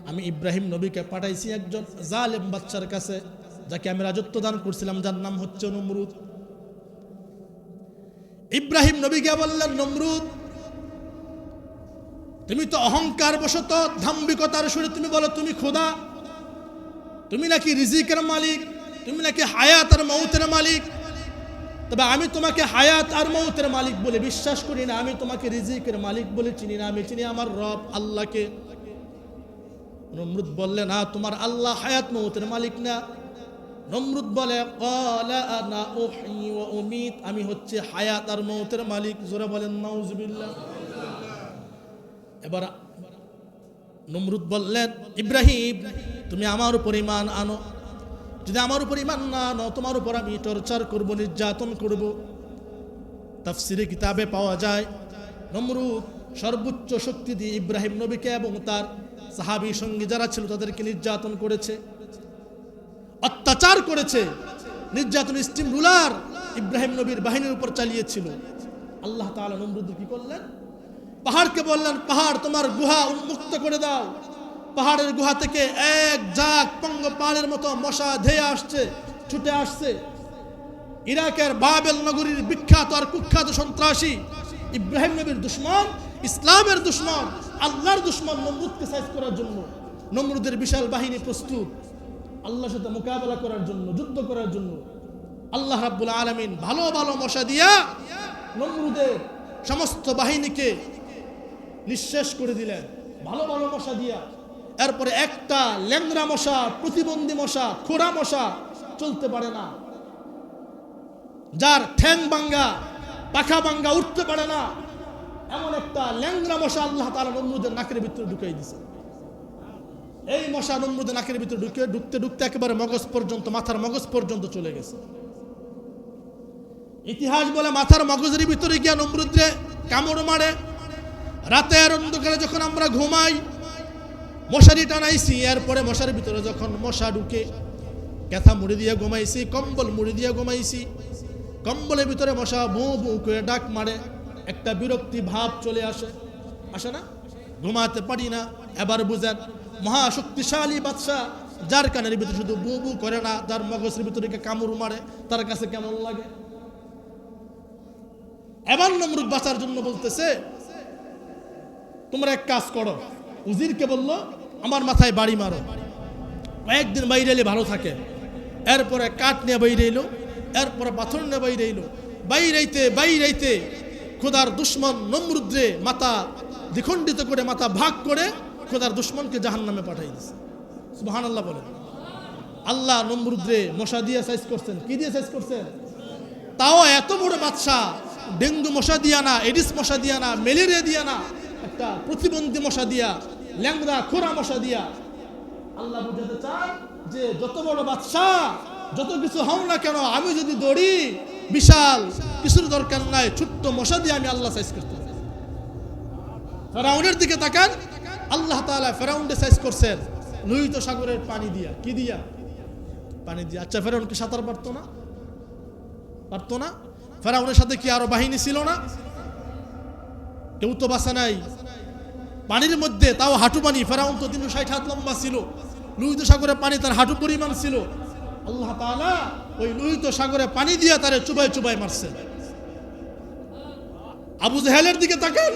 আমি ইব্রাহিম নবীকে পাঠাইছি একজন জালেম বাচ্চার কাছে, যাকে আমি রাজত্ব দান করছিলাম, যার নাম হচ্ছে নমরুদ। ইব্রাহিম নবীকে বললেন, নমরুদ, তুমি তো অহংকার বশত ধাম্বিকতার সুরে তুমি বলো তুমি খোদা, তুমি নাকি রিজিকের মালিক, তুমি নাকি হায়াত আর মৌতের মালিক। তবে আমি তোমাকে হায়াত আর মৌতের মালিক বলে বিশ্বাস করি না, আমি তোমাকে রিজিকের মালিক বলে চিনি না, আমি চিনি আমার রব আল্লাহকে। নমরুদ বললে, না, তোমার আল্লাহ হায়াত মৌতের মালিক না। নমরুদ বলে, ক্বালা আনা উহয়ি ওয়া উমীত, আমি হচ্ছে হায়াত আর মৌতের মালিক। জোরে বলেন নাউজুবিল্লাহ। এবার নমরুদ বললেন, ইব্রাহিম, তুমি আমার উপর ঈমান আনো, যদি আমার উপর ঈমান না আনো তোমার উপর আমি টর্চার করব, নির্যাতন করব। তাফসিরে কিতাবে পাওয়া যায় নমরুদ সর্বোচ্চ শক্তি দিয়ে ইব্রাহিম নবীকে এবং তার সাহাবী সঙ্গী যারা ছিল তাদেরকে নির্যাতন করেছে, অত্যাচার করেছে। নির্যাতন স্টিম রুলার ইব্রাহিম নবীর বাহিনীর উপর চালিয়েছিল। আল্লাহ তাআলা নমরুদকে কি করলেন? পাহাড়কে বললেন, পাহাড় তোমার গুহা উন্মুক্ত করে দাও। পাহাড়ের গুহা থেকে এক ঝাঁক পঙ্গপালের মতো মশা ধেয়ে আসছে, ছুটে আসছে। ইরাকের বাবেল নগরীর বিখ্যাত আর কুখ্যাত সন্ত্রাসী, ইব্রাহিম নবীর দুশমন, ইসলামের দুশমন, আল্লাহর দুশমন নমরুদকে সাইজ করার জন্য নমরুদের বিশাল বাহিনী প্রস্তুত আল্লাহর সাথে মোকাবেলা করার জন্য, যুদ্ধ করার জন্য। আল্লাহ রাব্বুল আলামিন ভালো ভালো মশা দিয়া নমরুদের সমস্ত বাহিনীকে নিঃশেষ করে দিলেন, ভালো ভালো মশা দিয়া। এরপরে একটা ল্যাংড়া মশা, প্রতিবন্ধী মশা, খোড়া মশা চলতে পারে না, যার ঠ্যাং ভাঙ্গা, পাখা ভাঙ্গা, উঠতে পারে না, এমন একটা ল্যাংড়া মশা আল্লাহ তাআলা নমরুদের নাকের ভিতরে ঢুকিয়ে দিয়েছে। এই মশা নমরুদের নাকের ভিতরে ঢুকতে ঢুকতে একেবারে মগজ পর্যন্ত, মাথার মগজ পর্যন্ত চলে গেছে। ইতিহাস বলে মাথার মগজের ভিতরে গিয়া নমরুদরে কামড় মারে। রাতের অন্ধকারে যখন আমরা ঘুমাই, মশারি টানাইছি, এরপরে মশারির ভিতরে যখন মশা ঢুকে, কেথা মুড়ি দিয়ে ঘুমাইছি, কম্বল মুড়ি দিয়ে ঘুমাইছি, কম্বলের ভিতরে মশা বু বু করে ডাক মারে, একটা বিরক্তি ভাব চলে আসে, আসে না? ঘুমাতে পারি না। এবার বুঝেন, মহাশক্তিশালী বাদশাহ যার কানের ভিতরে শুধু বু বু করে না, যার মগজের ভিতরে কামড় মারে, তার কাছে কেমন লাগে? এবার নমরুদ বাঁচার জন্য বলতেছে, তোমরা এক কাজ করো। উজিরকে বললো, আমার মাথায় বাড়ি মারো, কয়েকদিন বাইরে এলে ভালো থাকে। এরপরে কাঠ নিয়ে বাইরে এলো, এরপরে পাথর নিয়ে বাইরে এলো। বাইরাইতে খোদার দুশ্মন নমরুদরে মাথা দ্বিখণ্ডিত করে, মাথা ভাগ করে খোদার দুশ্মনকে জাহান্নামে পাঠাই দিছে। সুবহানাল্লাহ বলেন। আল্লাহ নমরুদরে মশা দিয়ে সাইজ করছেন। কি দিয়ে সাইজ করছেন? তাও এত বড় বাদশাহ, ডেঙ্গু মশা দিয়া না, এডিস মশা দিয়া না, ম্যালেরিয়া দিয়া না, একটা প্রতিবন্ধী মশা দিয়া, ল্যাংড়া খোরা মশা দিয়া। আল্লাহ বুঝাতে চায় যে যত বড় বাদশাহ, যত কিছু হও না কেন, আমি যদি দৌড়ি, বিশাল কিছুর দরকার নাই, ছোট্ট মশা দিয়ে আমি আল্লাহ সাইজ করতে পারি। ফেরাউনের দিকে তাকান, আল্লাহ তাআলা ফেরাউনকে সাইজ করছেন লোহিত সাগরের পানি দিয়া। কি দিয়া? পানি দিয়া। আচ্ছা, ফেরাউন কি সাঁতার পারতো না? পারতো না? ফেরাউনের সাথে কি আরো বাহিনী ছিল না? কেউ তো বাঁচা নাই পানির মধ্যে, তাও হাঁটু পানি। ফেরাউন তো 360 হাত লম্বা ছিল, লোহিত সাগরের পানি তার হাঁটু পরিমাণ ছিল। আল্লাহ তাআলা ওই লোহিত সাগরে পানি দিয়া তারে চুবাই চুবাই মারছে। আবু জাহেলের দিকে তাকান,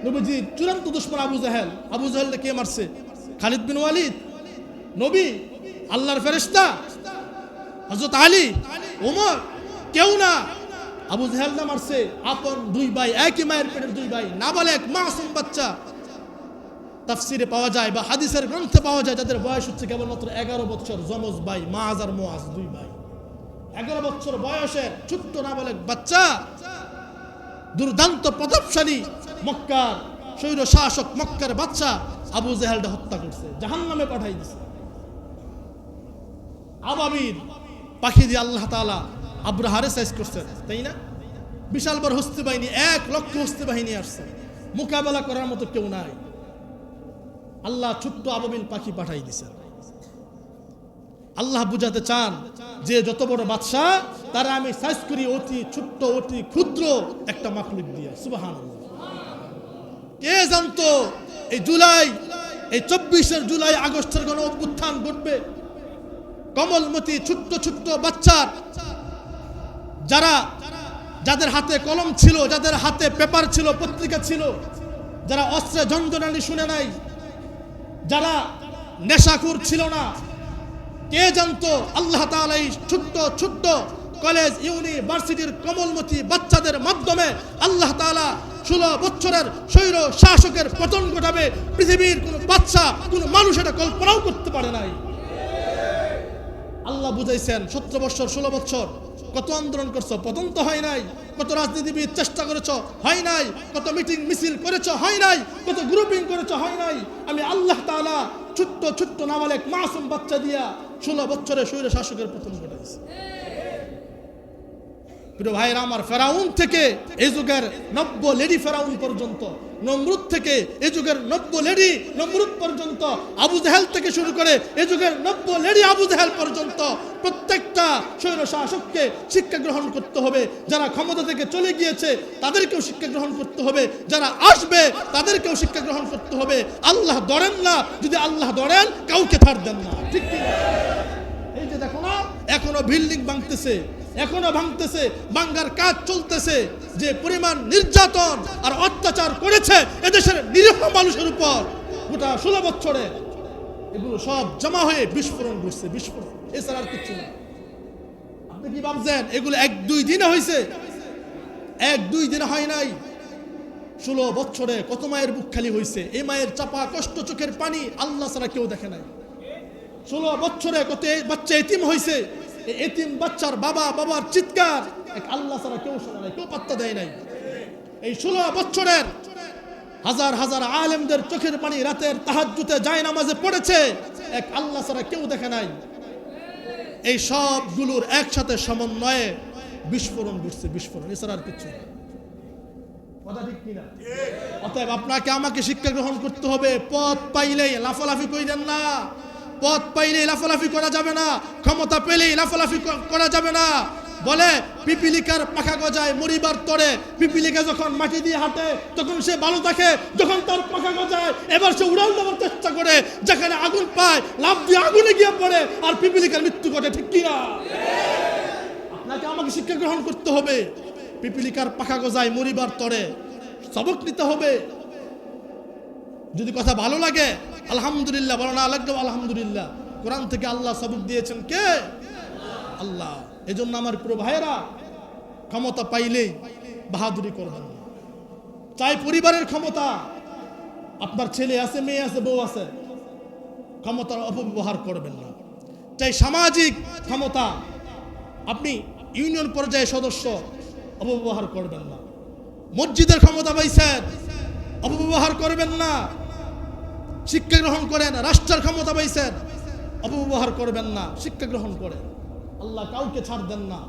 নবীজি চূড়ান্ত দুশমন আবু জাহেল। আবু জাহেলকে কে মারছে? খালিদ বিন ওয়ালিদ, নবী, আল্লাহর ফেরেশতা, হযরত আলী, ওমর, কেউ না। আবু জাহেল না মারছে আপন দুই ভাই, একই মায়ের পেটের দুই ভাই, নাবালেগ মাসুম বাচ্চা। তাফসিরে পাওয়া যায় বা হাদিসের গ্রন্থে পাওয়া যায় যাদের বয়স হচ্ছে কেবলমাত্র 11 বছর, যমজ ভাই মাআজ আর মুআজ, দুই ভাই। 11 বছর বয়সের ছোট্ট নাবালেগ বাচ্চা, দুর্দান্ত প্রতাপশালী মক্কার স্বৈর শাসক, মক্কার বাদশা আবু জাহেলকে হত্যা করছে, জাহান্নামে পাঠাই দিছে। আবাবিল পাখি দিয়ে আল্লাহ তাআলা আব্রাহারে সাইজ করছেন, তাই না? বিশাল বড় হস্তি বাহিনী, 1 লক্ষ হস্তি বাহিনী আসছে, মোকাবেলা করার মতো কেউ নাই। আল্লাহ ছোট্ট আবাবিল পাখি পাঠাই দিছেন। আল্লাহ বুঝাতে চান যে যত বড় বাদশাহ, তারা আমি সাইজ করি অতি ছোট্ট, অতি ক্ষুদ্র একটা মাখলুক দিয়ে। সুবহানাল্লাহ। কে জানতো এই জুলাই এই 24 জুলাই আগস্টের গণ অভ্যুত্থান ঘটবে। কমলমতি ছোট্ট ছোট্ট বাচ্চার যাদের হাতে কলম ছিল, যাদের হাতে পেপার ছিল, পত্রিকা ছিল, যারা অস্ত্রে ঝঞ্ঝনানি শুনে নাই, যারা নেশাখোর ছিল না, কে জানতো আল্লাহ তাআলা এই ছোট্ট ছোট্ট কলেজ ইউনিভার্সিটির কমলমতি বাচ্চাদের মাধ্যমে আল্লাহ তাআলা 16 বছরের স্বৈর শাসকের পতন ঘটাবে। পৃথিবীর কোন বাচ্চা, কোন মানুষ এটা কল্পনাও করতে পারে নাই। আল্লাহ বুঝাইছেন 17 বছর 16 বছর কত আন্দোলন করছো, পতন তো হয় নাই। কত রাজনীতিবিদ চেষ্টা করেছো, হয় নাই। কত মিটিং মিছিল করেছো, হয় নাই। কত গ্রুপিং করেছো, হয় নাই। আমি আল্লাহ তাআলা ছোট্ট ছোট্ট নাবালেক মাসুম বাচ্চা দিয়া 16 বছরের স্বৈর শাসকের পতন ঘটাইছে। প্রিয় ভাইরা আমার, ফেরাউন থেকে এই যুগের নব্য লেডি ফেরাউন পর্যন্ত, নমরুদ থেকে এই যুগের নব্য লেডি নমরুদ পর্যন্ত, আবু জাহেল থেকে শুরু করে এই যুগের নব্য লেডি আবু জাহেল পর্যন্ত প্রত্যেকটা স্বৈর শাসককে শিক্ষা গ্রহণ করতে হবে। যারা ক্ষমতা থেকে চলে গিয়েছে তাদেরকেও শিক্ষা গ্রহণ করতে হবে, যারা আসবে তাদেরকেও শিক্ষা গ্রহণ করতে হবে। আল্লাহ ধরেন না, যদি আল্লাহ ধরেন কাউকে ছাড় দেন না, ঠিক কি? এই যে দেখো না, এখনো বিল্ডিং ভাঙতেছে, এখনো ভাঙতেছে, ভাঙ্গার কাজ চলতেছে। যে পরিমাণ নির্যাতন আর অত্যাচার করেছে এদেশের নিরীহ মানুষের উপর গোটা 16 বছরে, এগুলো সব জমা হয়ে বিস্ফোরণ ঘটছে, বিস্ফোরণ, এছাড়া আর কিছু না। আপনি কি ভাবছেন এগুলো 1-2 দিনে হয়েছে? 1-2 দিনে হয় নাই। 16 বছরে কত মায়ের বুক খালি হয়েছে। এই মায়ের চাপা কষ্ট, চোখের পানি আল্লাহ ছাড়া কেউ দেখে নাই। 16 বছরে কত বাচ্চা এতিম হয়েছে। এই এতিম বাচ্চার বাবার চিৎকার এক আল্লাহ ছাড়া কেউ শোনে নাই, কেউ পাত্তা দেয় নাই। এই 16 বছরের হাজার হাজার আলেমদের চোখের পানি রাতের তাহাজ্জুদে জায়নামাজে পড়েছে, এক আল্লাহ ছাড়া কেউ দেখে নাই। এই সবগুলোর একসাথে সমন্বয়ে বিস্ফোরণ ঘটছে, বিস্ফোরণ, এছাড়া আর কিছু না। কথা ঠিক কিনা? অতএব আপনাকে আমাকে শিক্ষা গ্রহণ করতে হবে। পথ পাইলেই লাফালাফি কইরেন না। পথ পাইলেই লাফালাফি করা যাবে না, ক্ষমতা পেলেই লাফালাফি করা যাবে না। বলে পিপিলিকার পাখা গজায় মরিবার তরে। পিপিলিকা যখন মাটি দিয়ে হাঁটে তখন সে ভালো থাকে, যখন তার পাখা গজায় এবার সে উড়াল দেওয়ার চেষ্টা করে, যেখানে আগুন পায় লাফ দিয়ে আগুনে গিয়ে পড়ে, আর পিপিলিকার মৃত্যু ঘটে, ঠিক কিনা? আপনাকে আমাকে শিক্ষা গ্রহণ করতে হবে। পিপিলিকার পাখা গজায় মরিবার তরে, সবক নিতে হবে। যদি কথা ভালো লাগে আলহামদুলিল্লাহ, ভালো না লাগবে আলহামদুলিল্লাহ। কোরআন থেকে আল্লাহ সবক দিয়েছেন কে? আল্লাহ। এজন্য আমার প্রিয় ভাইয়েরা, ক্ষমতা পাইলেই বাহাদুরি করবেন না। চাই পরিবারের ক্ষমতা, আপনার ছেলে আছে, মেয়ে আছে, বউ আছে, ক্ষমতার অপব্যবহার করবেন না। চাই সামাজিক ক্ষমতা, আপনি ইউনিয়ন পর্যায়ে সদস্য, অপব্যবহার করবেন না। মসজিদের ক্ষমতা পাইছেন, অপব্যবহার করবেন না। শিক্ষা গ্রহণ করেন। রাষ্ট্রের ক্ষমতা পাইছেন, অপব্যবহার করবেন না, শিক্ষা গ্রহণ করেন। আল্লাহ কাউকে ছাড় দেন না।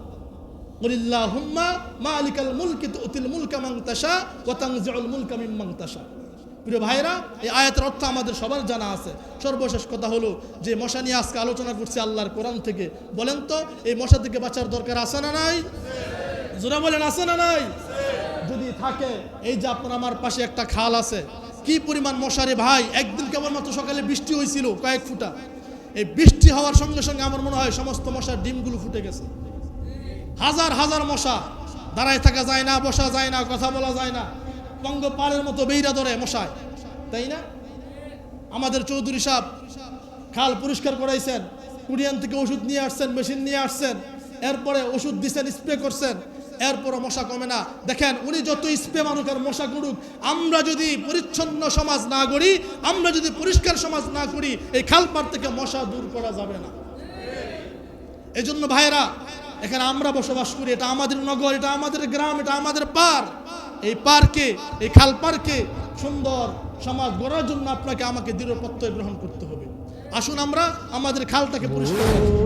কুলিল্লাহুম্মা মালিকাল মুলকি তুতিল মুলকা মান তাশা ওয়া তানজিউল মুলকা মিম্মান তাশা। প্রিয় ভাইরা, এই আয়াতের অর্থ আমাদের সবার জানা আছে। সর্বশেষ কথা হলো যে মশা নিয়ে আজকে আলোচনা করছি আল্লাহর কোরআন থেকে। বলেন তো এই মশা থেকে বাঁচার দরকার আছে না নাই? জোরে বলেন, আছে না নাই? যদি থাকে, এই যে আপনার আমার পাশে একটা খাল আছে, কি পরিমাণ মশারে ভাই। একদিন কেবলমাত্র সকালে বৃষ্টি হয়েছিল কয়েক ফুটা। এই বৃষ্টি হওয়ার সঙ্গে সঙ্গে আমার মনে হয় সমস্ত মশার ডিমগুলো ফুটে গেছে। হাজার হাজার মশা, দাঁড়ায় থাকা যায় না, বসা যায় না, কথা বলা যায় না, পঙ্গপালের মতো বেইরা ধরে মশায়, তাই না? আমাদের চৌধুরী সাহেব খাল পরিষ্কার করাইছেন, কুরিয়ান থেকে ওষুধ নিয়ে আসছেন, মেশিন নিয়ে আসছেন, এরপরে ওষুধ দিচ্ছেন, স্প্রে করছেন, এরপরও মশা কমে না। দেখেন, উনি যত স্প্রে মানুষ আর মশা করুক, আমরা যদি পরিচ্ছন্ন সমাজ না গড়ি, আমরা যদি পরিষ্কার সমাজ না করি, এই খালপাড় থেকে মশা দূর করা যাবে না। এই জন্য ভাইয়েরা, এখানে আমরা বসবাস করি, এটা আমাদের নগর, এটা আমাদের গ্রাম, এটা আমাদের পার। এই পার্কে, এই খাল পার্কে সুন্দর সমাজ গড়ার জন্য আপনাকে আমাকে দৃঢ় প্রত্যয় গ্রহণ করতে হবে। আসুন আমরা আমাদের খালটাকে পরিষ্কার করি।